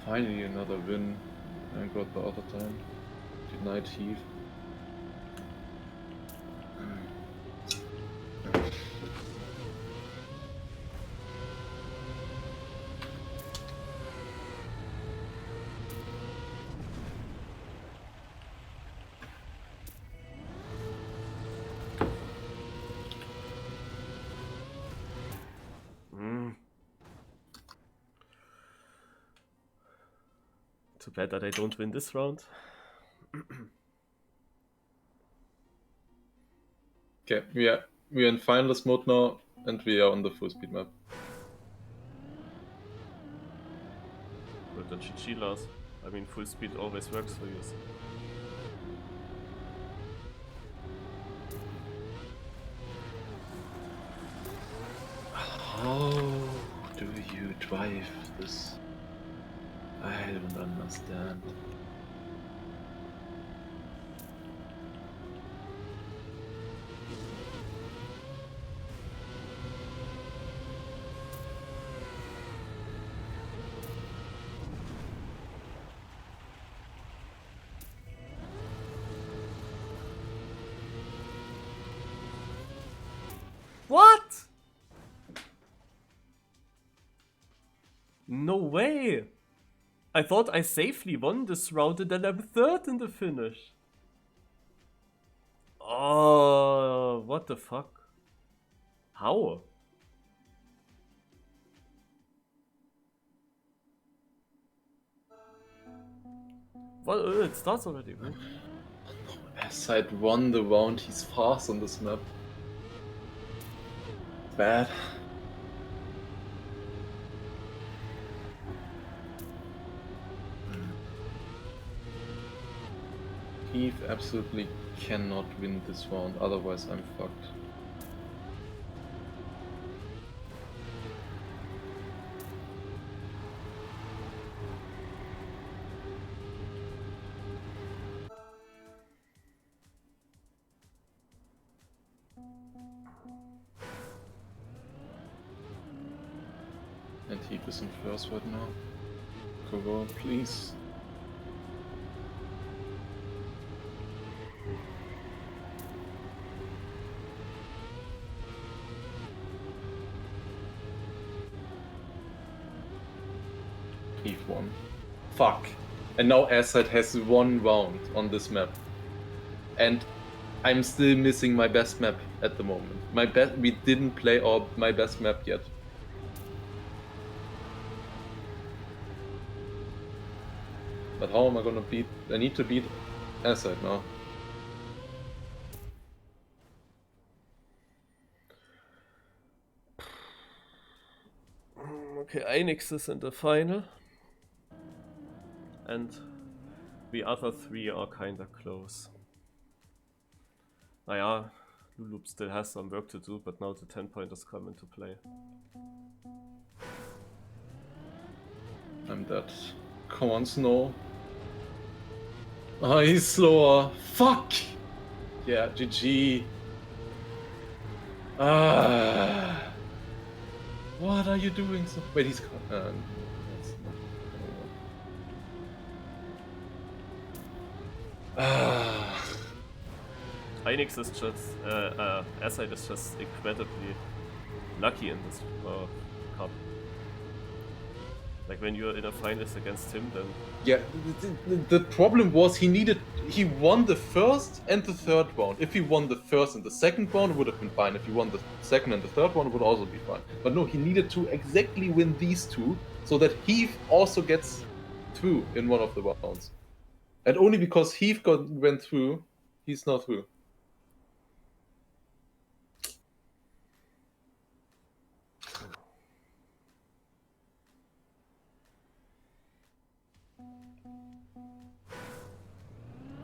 Finally another win. I got the other time. Denied Heath. Too bad that I don't win this round. Okay, we're in finalist mode now, and we are on the full speed map. Good, the GG Lars. I mean, full speed always works for you. How do you drive this? I don't understand. What? No way! I thought I safely won this round and then I'm third in the finish. Oh, what the fuck? How? Well, it starts already. Ooh. Side won the round, he's fast on this map. Bad. Heath absolutely cannot win this round, otherwise I'm fucked. And Heath is in first right now. Go on, please. Heath won. Fuck. And now Aside has one round on this map. And I'm still missing my best map at the moment. We didn't play my best map yet. But how am I gonna beat? I need to beat Aside now. Okay, Einix is in the final. And the other three are kinda close. Naja, Lulup still has some work to do, but now the 10-pointers come into play. I'm dead. Come on, Snow. Oh, he's slower. Fuck! Yeah, GG. Ah. What are you doing? Wait, he's... that's not Ah. Einix is just, Aside is just incredibly lucky in this cup. Like when you're in a finals against him, then... Yeah, the problem was he won the first and the third round. If he won the first and the second round, it would have been fine. If he won the second and the third round, it would also be fine. But no, he needed to exactly win these two, so that Heath also gets through in one of the rounds. And only because Heath went through, he's not through.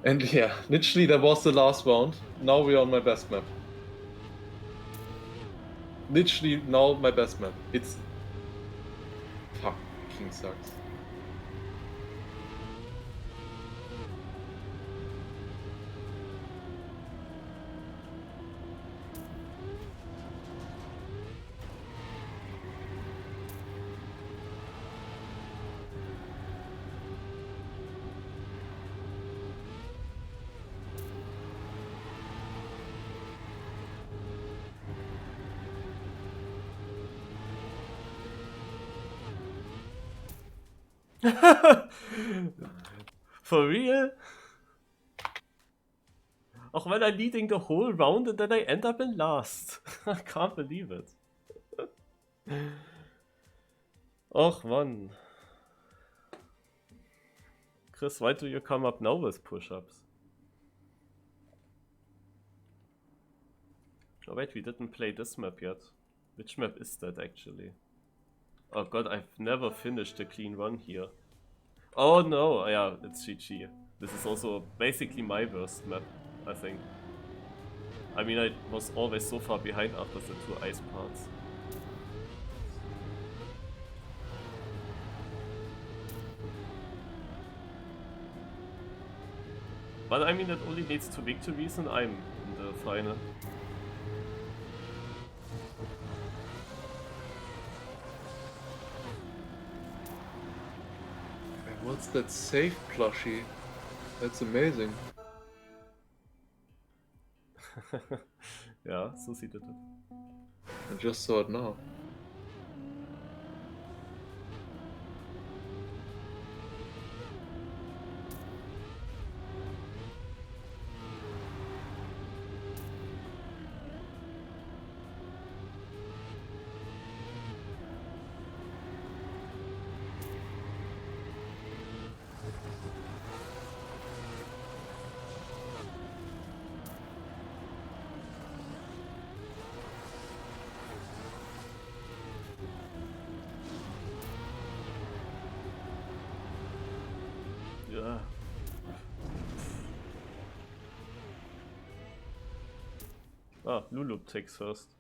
And yeah, literally that was the last round. Now we're on my best map. literally now my best map. It's fucking sucks. For real? Auch when I'm leading the whole round and then I end up in last. I can't believe it. Och man. Chris, why do you come up now with push-ups? Oh wait, we didn't play this map yet. Which map is that actually? Oh god, I've never finished a clean run here. Oh no, yeah, it's GG. This is also basically my worst map, I think. I mean, I was always so far behind after the 2 ice parts. But I mean, it only needs 2 victories and I'm in the final. What's that safe plushie? That's amazing. Ja, so sieht es aus. I just saw it now. Ja. Ah, Lulu takes first.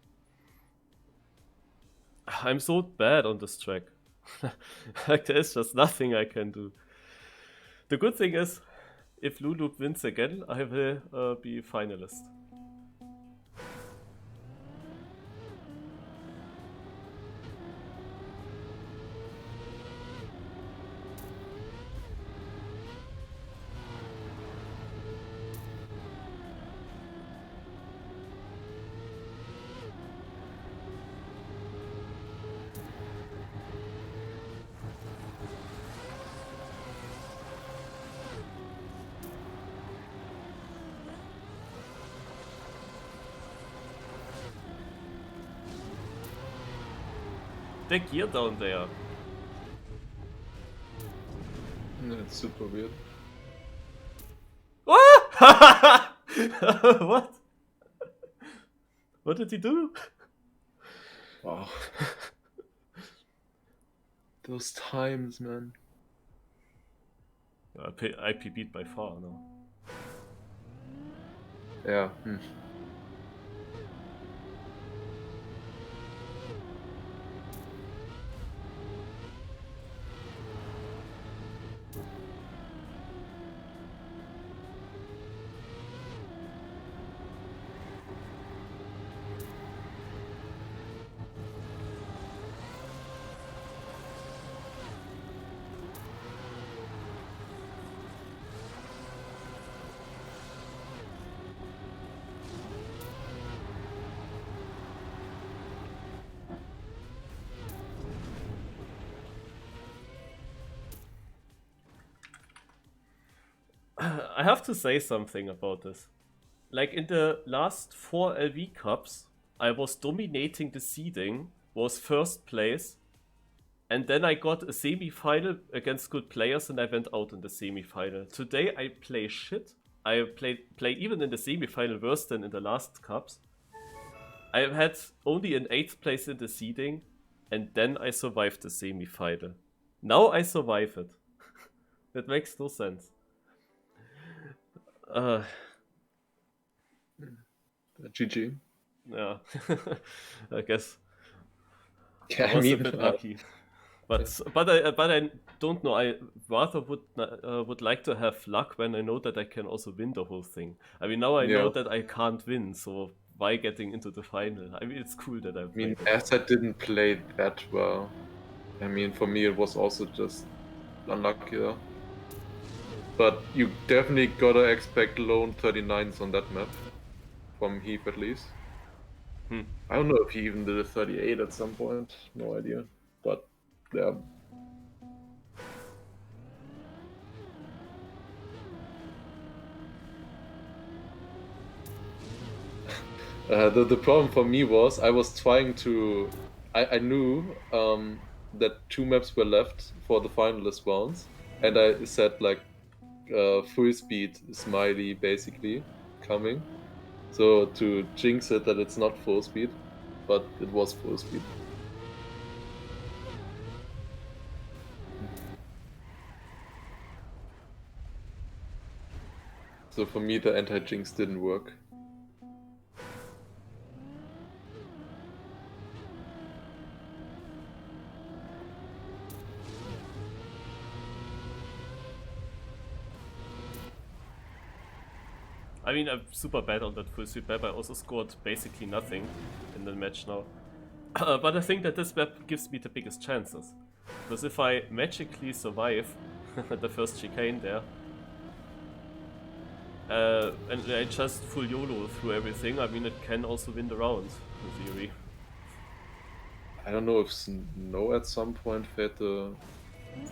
I'm so bad on this track. Like, there's just nothing I can do. The good thing is, if Lulu wins again, I will be finalist. The gear down there. That's super weird. What? What did he do? Wow. Those times, man. I PB'd by far, no? Yeah. I have to say something about this. Like, in the last 4 LV Cups, I was dominating the seeding, was first place, and then I got a semi-final against good players and I went out in the semi-final. Today I play shit. I play even in the semi-final worse than in the last Cups. I had only an 8th place in the seeding, and then I survived the semi-final. Now I survive it. That makes no sense. GG. Yeah, I guess I was a bit lucky. But I don't know. I rather would like to have luck when I know that I can also win the whole thing. I mean, now I know that I can't win, so why getting into the final? I mean, it's cool that I played it. as I didn't play that well. I mean, for me, it was also just unlucky. Yeah. But you definitely gotta expect lone 39s on that map. From Heath, at least. I don't know if he even did a 38 at some point. No idea. But, yeah. The problem for me was I was trying to... I knew that 2 maps were left for the finalist rounds. And I said, like, full speed smiley, basically, coming. So to jinx it that it's not full speed. But it was full speed. So for me, the anti-jinx didn't work. I mean, I'm super bad on that full sweep map. I also scored basically nothing in the match now. But I think that this map gives me the biggest chances. Because if I magically survive the first chicane there, and I just full YOLO through everything, I mean, it can also win the round, in theory. I don't know if Snow at some point played the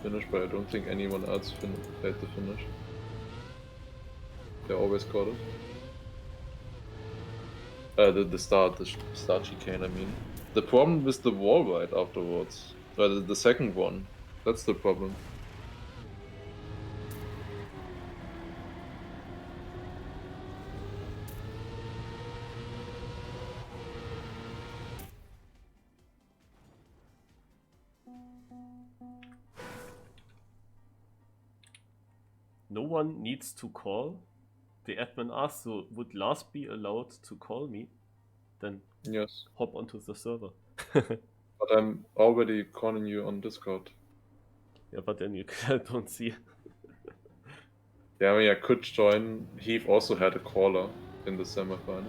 finish, but I don't think anyone else played the finish. They always caught it. The start chicane, I mean. The problem with the wall ride afterwards. The second one. That's the problem. No one needs to call. The admin asked, so would Lars be allowed to call me? Then yes. Hop onto the server. But I'm already calling you on Discord. Yeah, but then you don't see. Yeah, I mean, I could join. Heath also had a caller in the semifinal.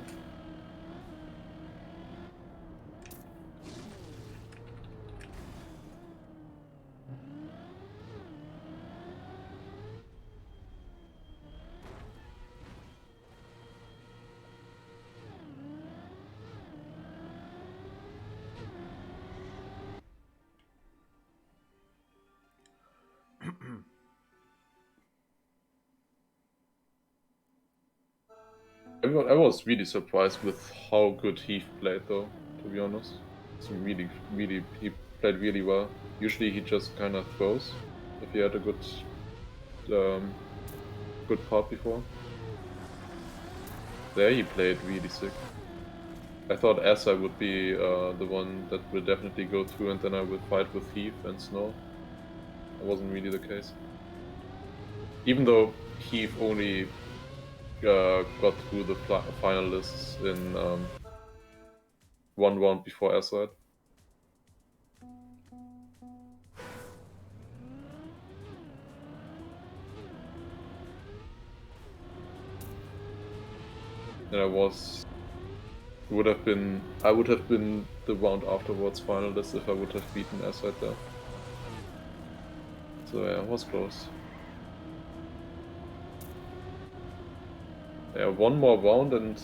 I was really surprised with how good Heath played, though, to be honest. It's he played really well. Usually he just kind of throws if he had a good part before. There he played really sick. I thought SI would be the one that will definitely go through, and then I would fight with Heath and Snow. That wasn't really the case. Even though Heath only got through the finalists in 1 round before SI. And I would have been the round afterwards finalist if I would have beaten SI there. So yeah, it was close. Yeah, 1 more round and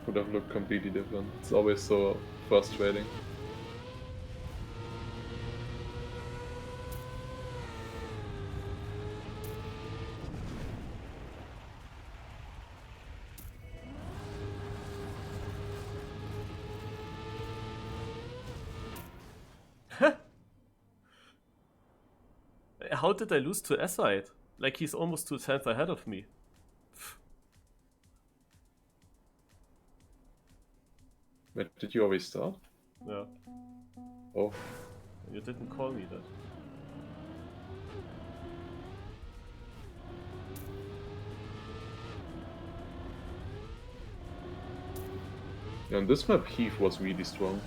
would have looked completely different. It's always so frustrating. How did I lose to S-Side? Like, he's almost 2/10 ahead of me. Wait, did you always start? Yeah. Oh. You didn't call me that. Yeah, on this map Heath was really strong.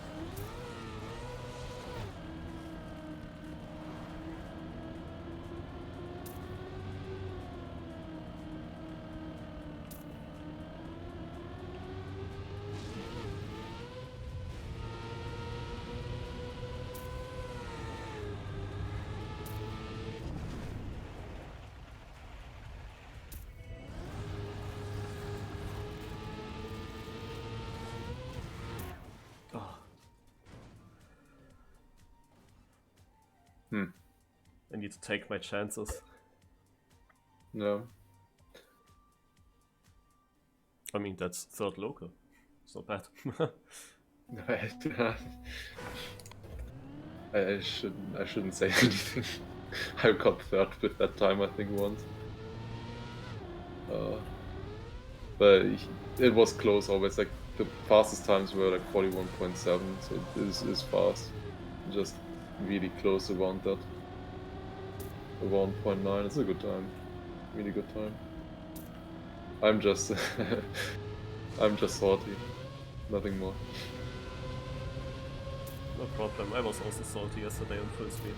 I need to take my chances. No. I mean, that's third local. It's not bad. I shouldn't say anything. I got third with that time, I think, once. But it was close always. Like the fastest times were like 41.7, so this is fast. Just really close around that. Around 0.9. It's a good time. Really good time. I'm just I'm just salty. Nothing more. No problem. I was also salty yesterday on full speed.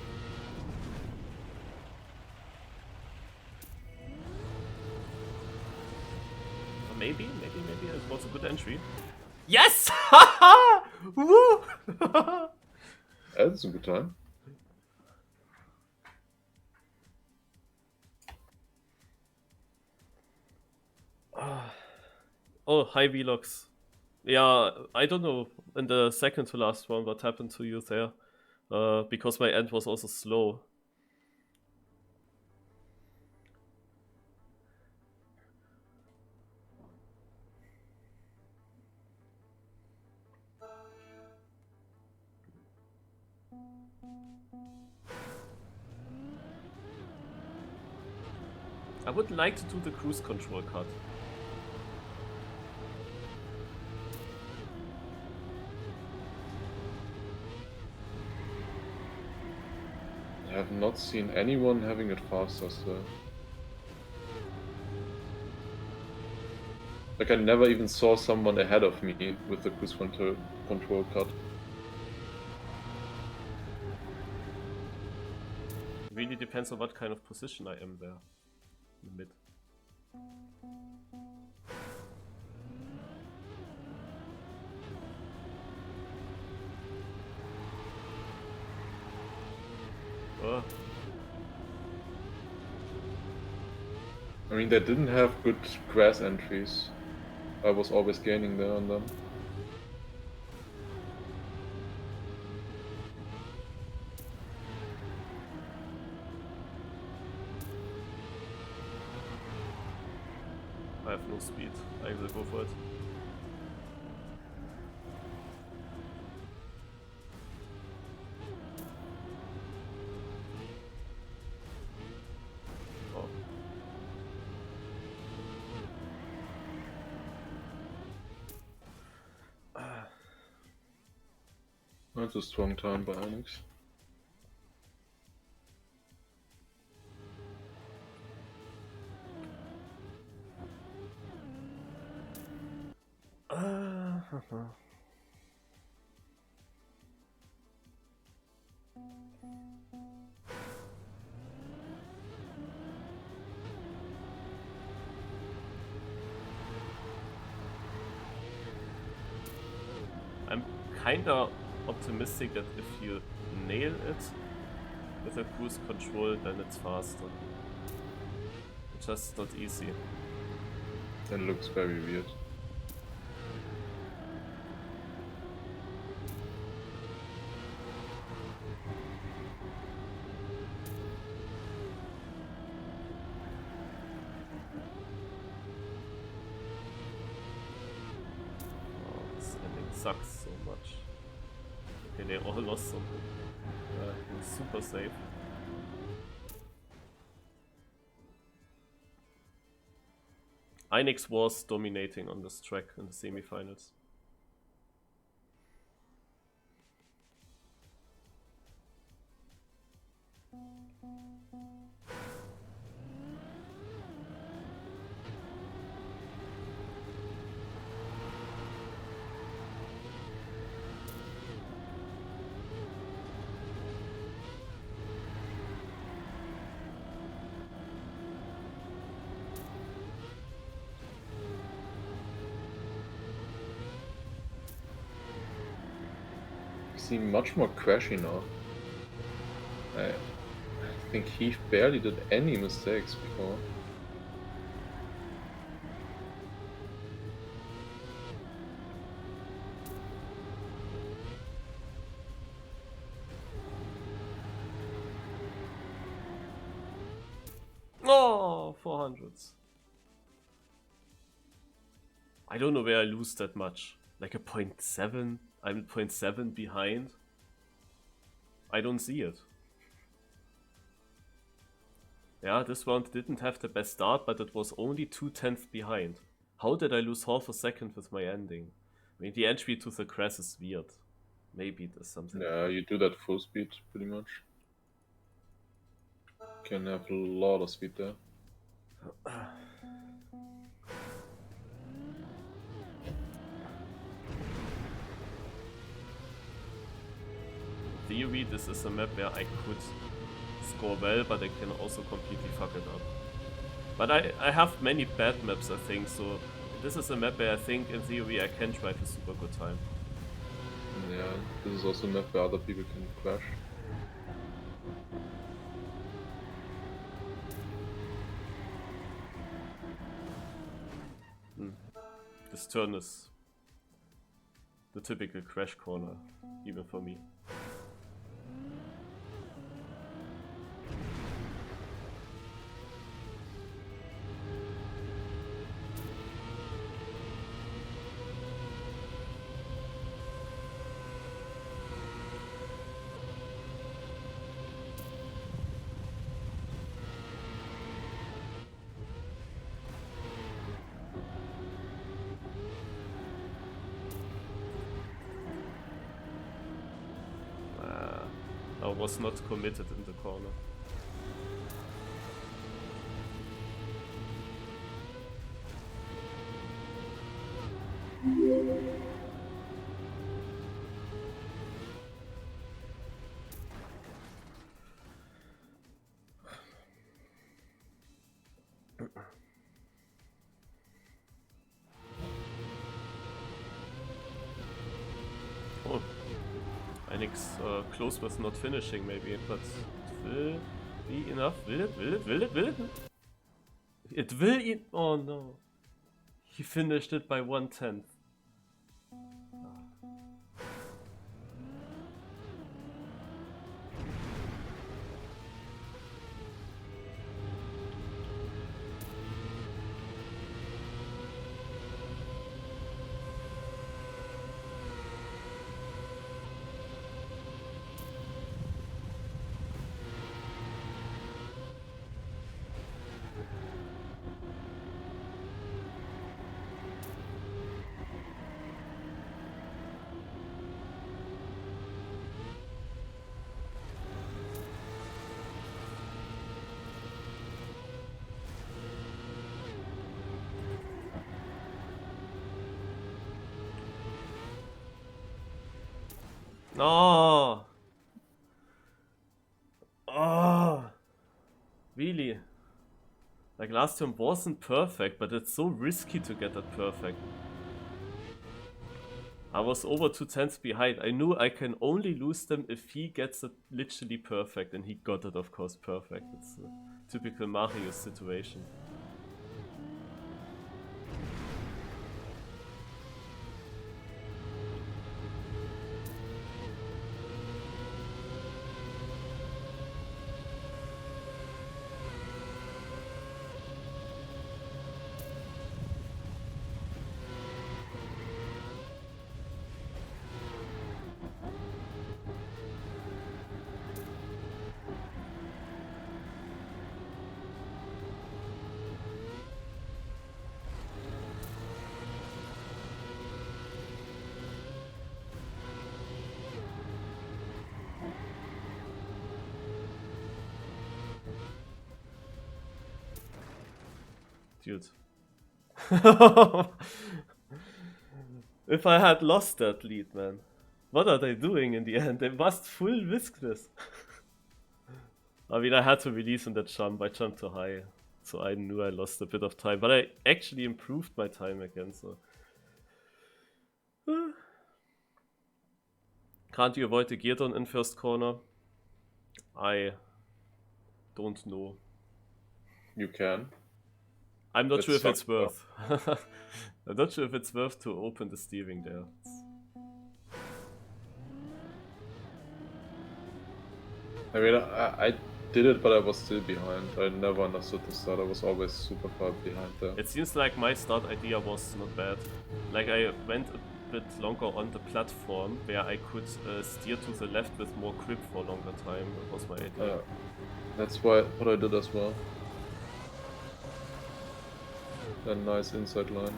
Maybe it was a good entry. Yes! Woo! That's a good time. Oh, hi Vlogs. Yeah, I don't know in the second to last one what happened to you there. Because my end was also slow. I would like to do the cruise control cut. I have not seen anyone having it faster, so... Like, I never even saw someone ahead of me with the cruise control cut. Really depends on what kind of position I am there. In the mid. Oh. I mean, they didn't have good grass entries. I was always gaining there on them. I have no speed. I will go for it. Oh. That's a strong time by Alex. I'm kinda optimistic that if you nail it with a cruise control, then it's faster. It's just not easy. It looks very weird. Oh, this ending sucks so much. Okay, they all lost something. It was super safe. Einix was dominating on this track in the semifinals. Seem much more crashy now. I think he barely did any mistakes before. 400s. I don't know where I lose that much. Like a 0.7? I'm 0.7 behind. I don't see it. Yeah, this round didn't have the best start, but it was only 2/10 behind. How did I lose half a second with my ending? I mean, the entry to the crest is weird. Maybe there's something. Yeah, you do that full speed pretty much. Can have a lot of speed there. Theory, this is a map where I could score well, but I can also completely fuck it up. But I have many bad maps, I think, so this is a map where I think, in theory, I can drive a super good time. Yeah, this is also a map where other people can crash. This turn is the typical crash corner, even for me. I was not committed in the corner. Oh, Einig's close was not finishing maybe, but it will be enough. Will it? Will it? Will it? Will it? It will oh no. He finished it by 1/10. Oh! Oh! Really? Like last time wasn't perfect, but it's so risky to get that perfect. I was over 2/10 behind. I knew I can only lose them if he gets it literally perfect, and he got it of course perfect. It's a typical Mario situation. Dude. If I had lost that lead, man. What are they doing in the end? They must full risk this. I mean, I had to release in that jump. I jumped too high. So I knew I lost a bit of time. But I actually improved my time again, so... Can't you avoid the gear down in first corner? I don't know. You can. I'm not It sure if it's sucks, worth. I'm not sure if it's worth to open the steering there. I mean, I did it, but I was still behind. I never understood the start. I was always super far behind there. It seems like my start idea was not bad. Like I went a bit longer on the platform where I could steer to the left with more grip for a longer time. That was my idea. That's what I did as well. A nice inside line.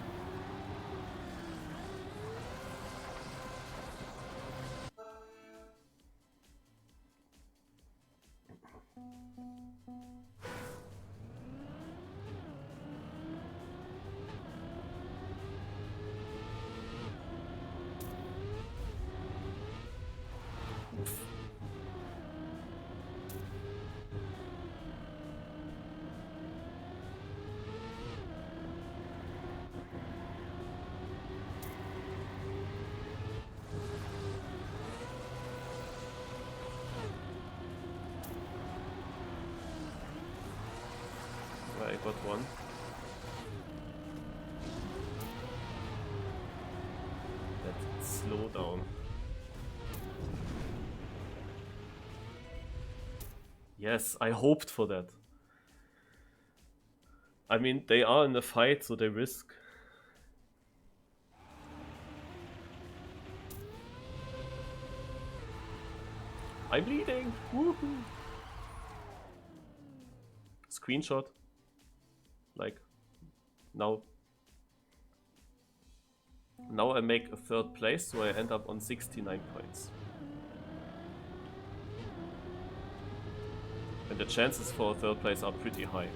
I got one. That slow down. Yes, I hoped for that. I mean, they are in the fight, so they risk. I'm leading! Woohoo! Screenshot. Like, now. Now I make a third place, so I end up on 69 points. And the chances for a third place are pretty high.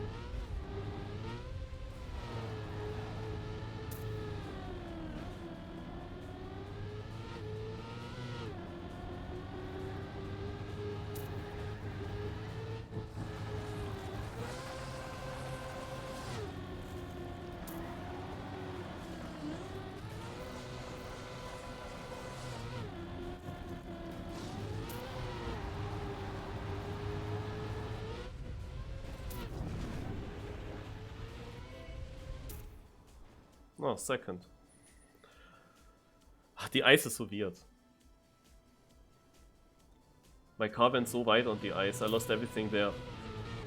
Oh, second. Ach, the ice is so weird. My car went so wide on the ice, I lost everything there.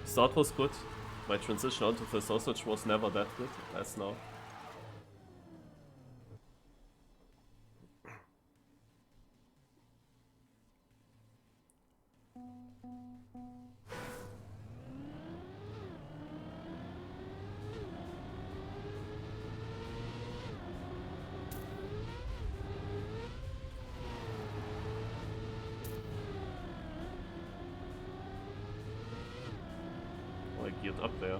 Start was good. My transition onto the sausage was never that good as now. Oh, I geared up there.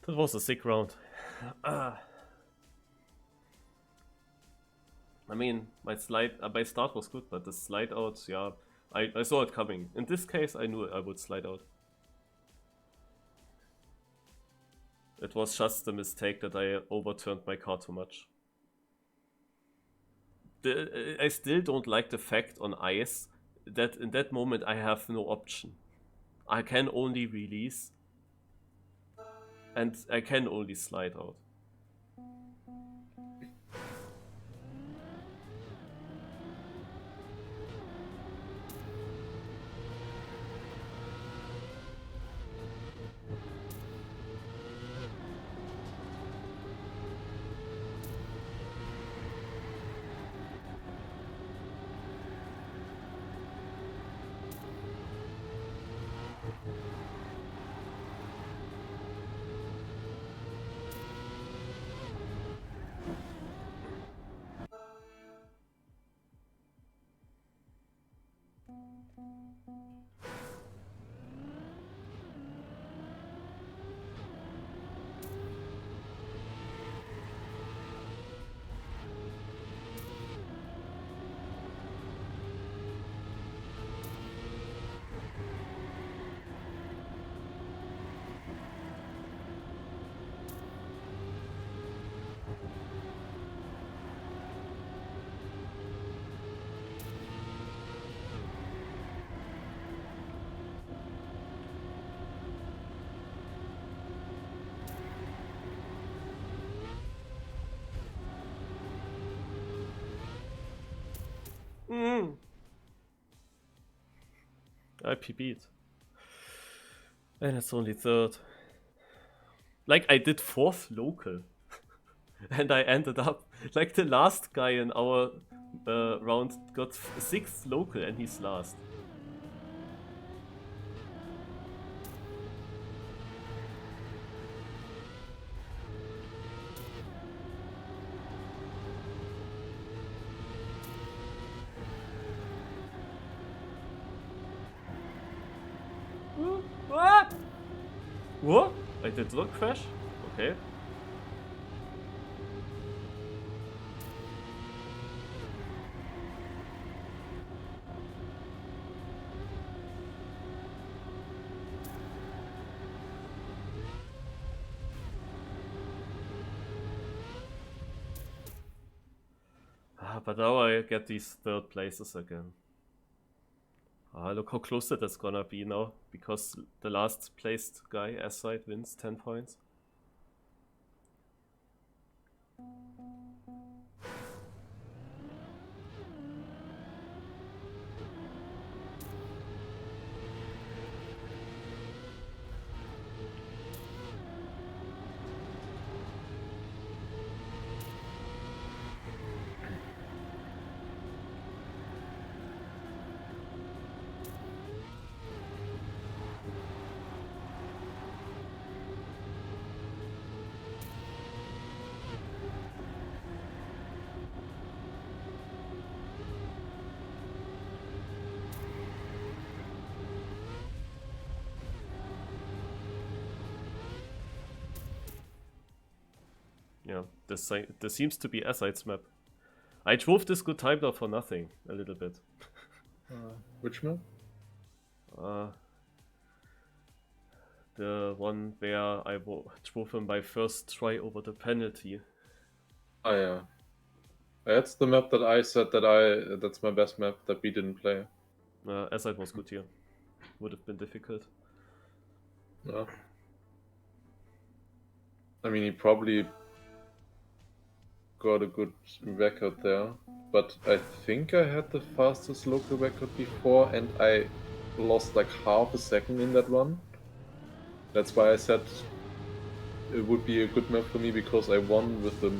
That was a sick round. I mean, my start was good, but the slide out, yeah, I saw it coming. In this case, I knew I would slide out. It was just a mistake that I overturned my car too much. I still don't like the fact on ice that in that moment I have no option. I can only release and I can only slide out. I PB'd. And it's only third. Like, I did fourth local. And I ended up, like, the last guy in our round got sixth local and he's last. What? I did not crash? Okay. But now I get these third places again. Look how close it is gonna be now, because the last placed guy, S-side, wins 10 points. Yeah, this seems to be S-side's map. I drove this good time though for nothing, a little bit. Which map? The one where I drove him my first try over the penalty. Oh yeah. That's the map that I said that's my best map that we didn't play. S-side was good here. Would have been difficult. Yeah. I mean, he probably got a good record there, but I think I had the fastest local record before and I lost like half a second in that one. That's why I said it would be a good map for me, because I won with a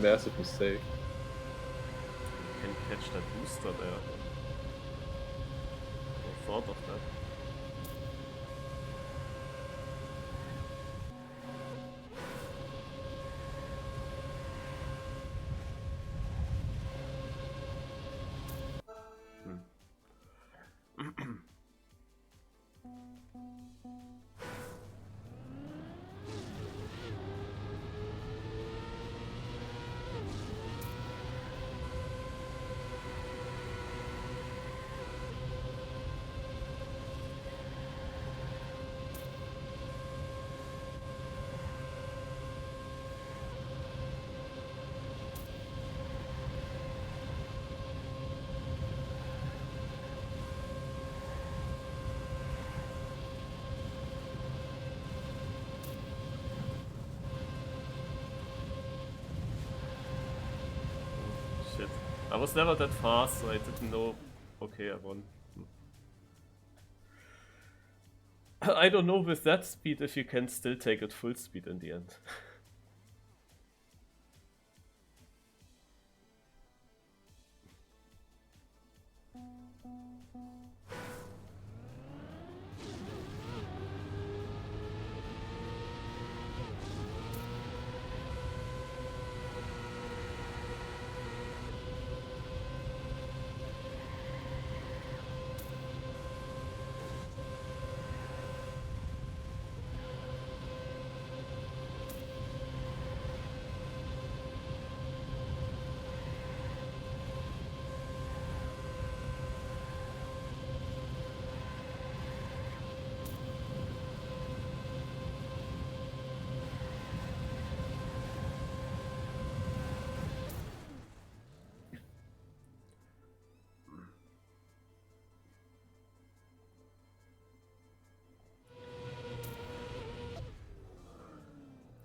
massive mistake. You can catch that booster there. I thought of that. Shit. I was never that fast, so I didn't know. Okay, I won. I don't know with that speed if you can still take it full speed in the end.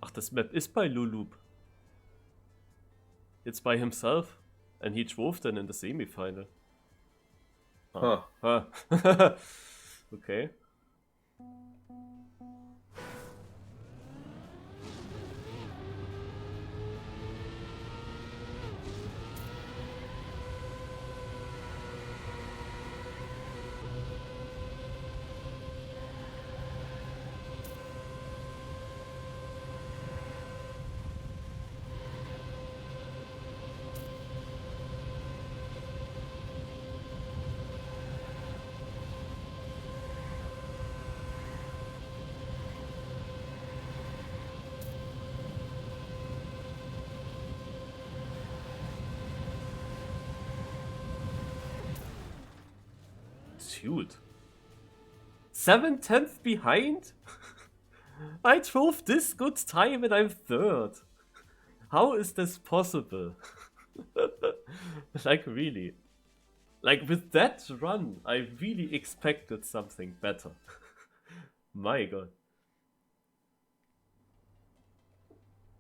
Ach, das Map ist bei Lulup. It's by himself. And he drove then in the semi-final. Huh. Huh. Okay. Dude. 7/10 behind? I drove this good time and I'm third. How is this possible? Like, really. Like, with that run, I really expected something better. My god.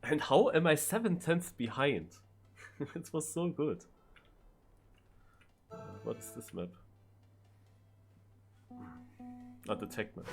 And how am I 7/10 behind? It was so good. What's this map? Not the tech map.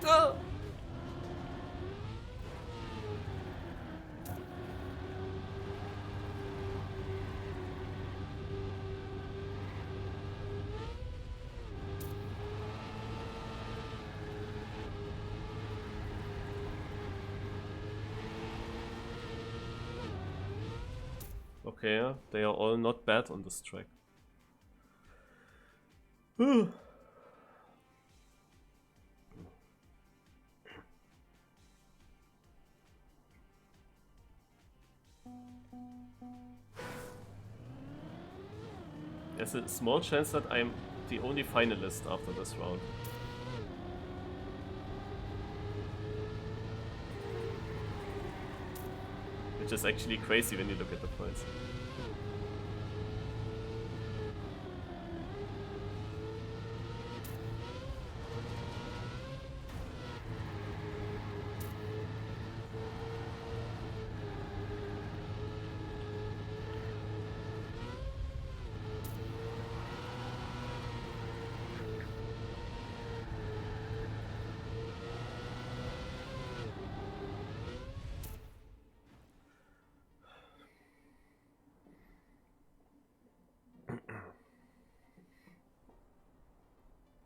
Oh! Okay, yeah, they are all not bad on this track. There's a small chance that I'm the only finalist after this round. Which is actually crazy when you look at the points.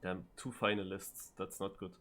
Damn, 2 finalists, that's not good.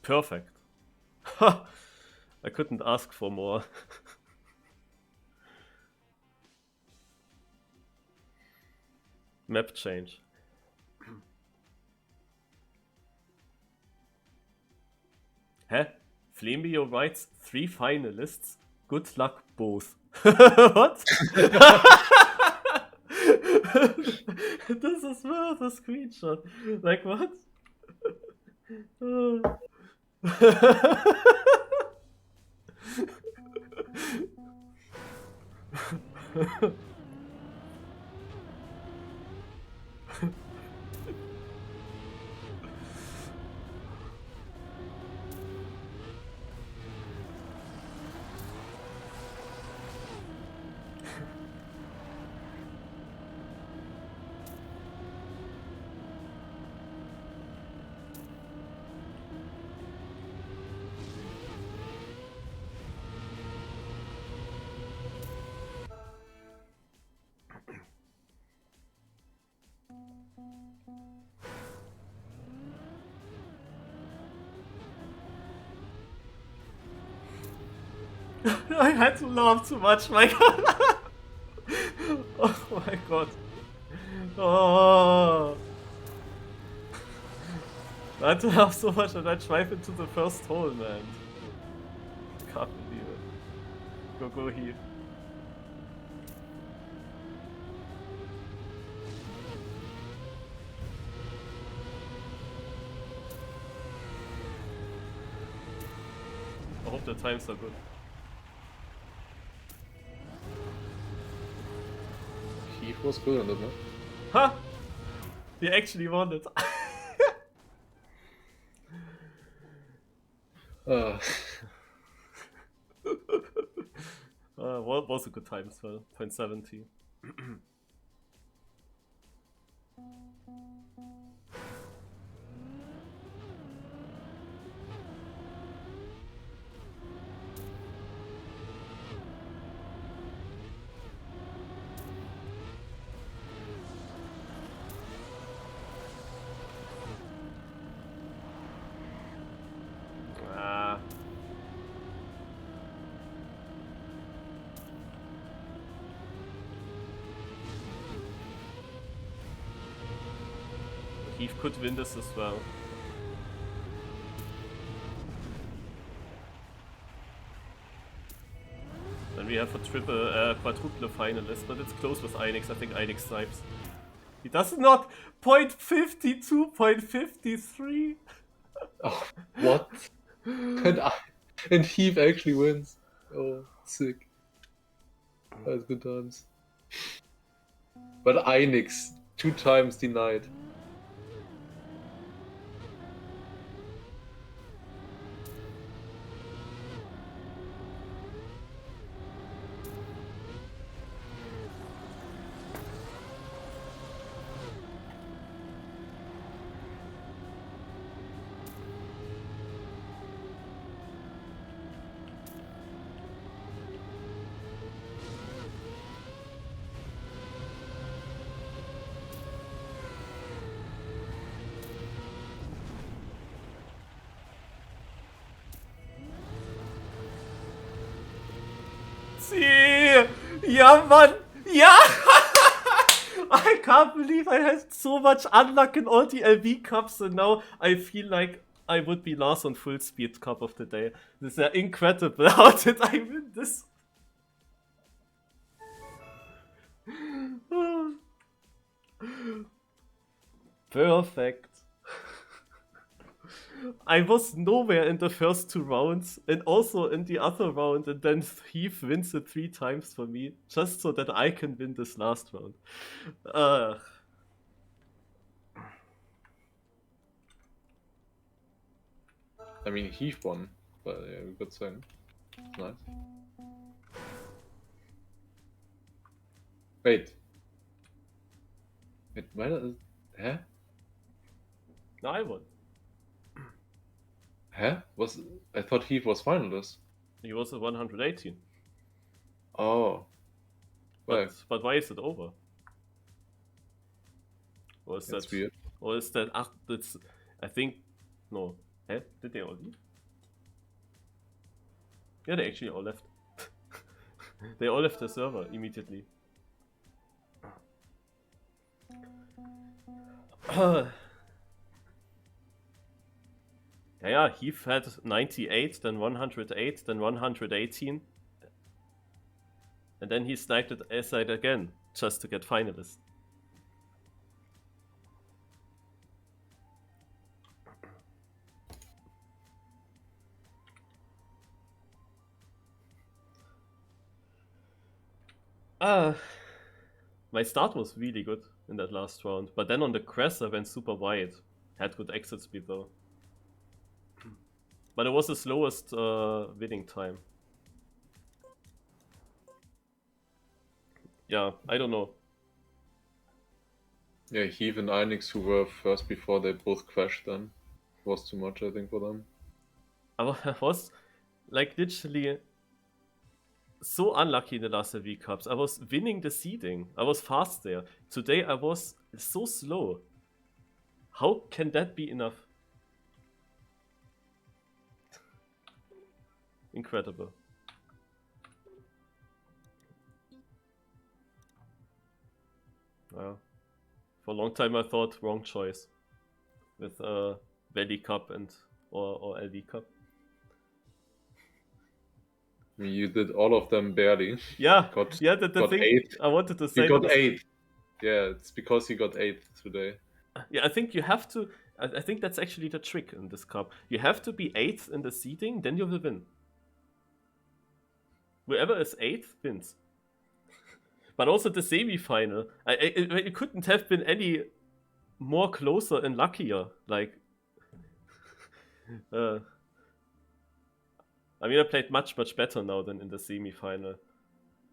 Perfect. Ha! I couldn't ask for more. Map change. Hä? Flamio writes 3 finalists. Good luck both. What? This is worth a screenshot. Like what? I had to laugh too much, my god. Oh my god. Oh. I had to laugh so much that I drive into the first hole, man. Can't believe it. Go, Heath. I hope the times are good. Heath was good on it, man. Huh? We actually won it. What was a good time as well? 0.70. Heath could win this as well. Then we have a quadruple finalist, but it's close with Einex. I think Einex snipes. He does not. 0.52, 0.53. Oh, what? And Heath actually wins. Oh, sick. That's good times. But Einex 2 times denied. Ja, Mann! Ja! I can't believe I had so much unluck in all the LB cups, and now I feel like I would be Lars on full speed cup of the day. This is incredible. How did I win this? Perfect. I was nowhere in the first 2 rounds, and also in the other round, and then Heath wins it 3 times for me, just so that I can win this last round. I mean, Heath won, but yeah, we got second. Nice. Wait, why? Huh? No, I won. Huh? I thought Heath was finalist. He was at 118. Oh. But why is it over? Or is That's that weird. Or is that that's I think no. Huh? Did they all leave? Yeah, they actually all left. They all left the server immediately. Yeah, Heath had 98, then 108, then 118. And then he sniped it aside again, just to get finalist. My start was really good in that last round, but then on the crest I went super wide. Had good exit speed though. But it was the slowest winning time. Yeah, I don't know. Yeah, Heath and Einix, who were first before they both crashed then, was too much, I think, for them. I was like literally so unlucky in the last LV Cups. I was winning the seeding. I was fast there. Today I was so slow. How can that be enough? Incredible. For a long time I thought wrong choice with Valley Cup and or LV Cup. I mean, you did all of them barely. Yeah, got the got thing 8th. I wanted to say. You got that is, 8th. Yeah, it's because you got 8th today. Yeah, I think you have to. I think that's actually the trick in this cup. You have to be 8th in the seeding, then you will win. Whoever is 8th wins. But also the semi-final. It couldn't have been any more closer and luckier. Like, I mean, I played much better now than in the semi-final.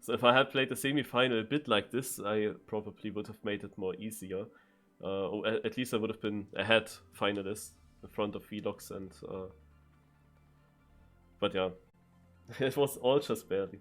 So if I had played the semi-final a bit like this, I probably would have made it more easier. Or at least I would have been ahead finalist in front of Velox and. But yeah, it was all just barely.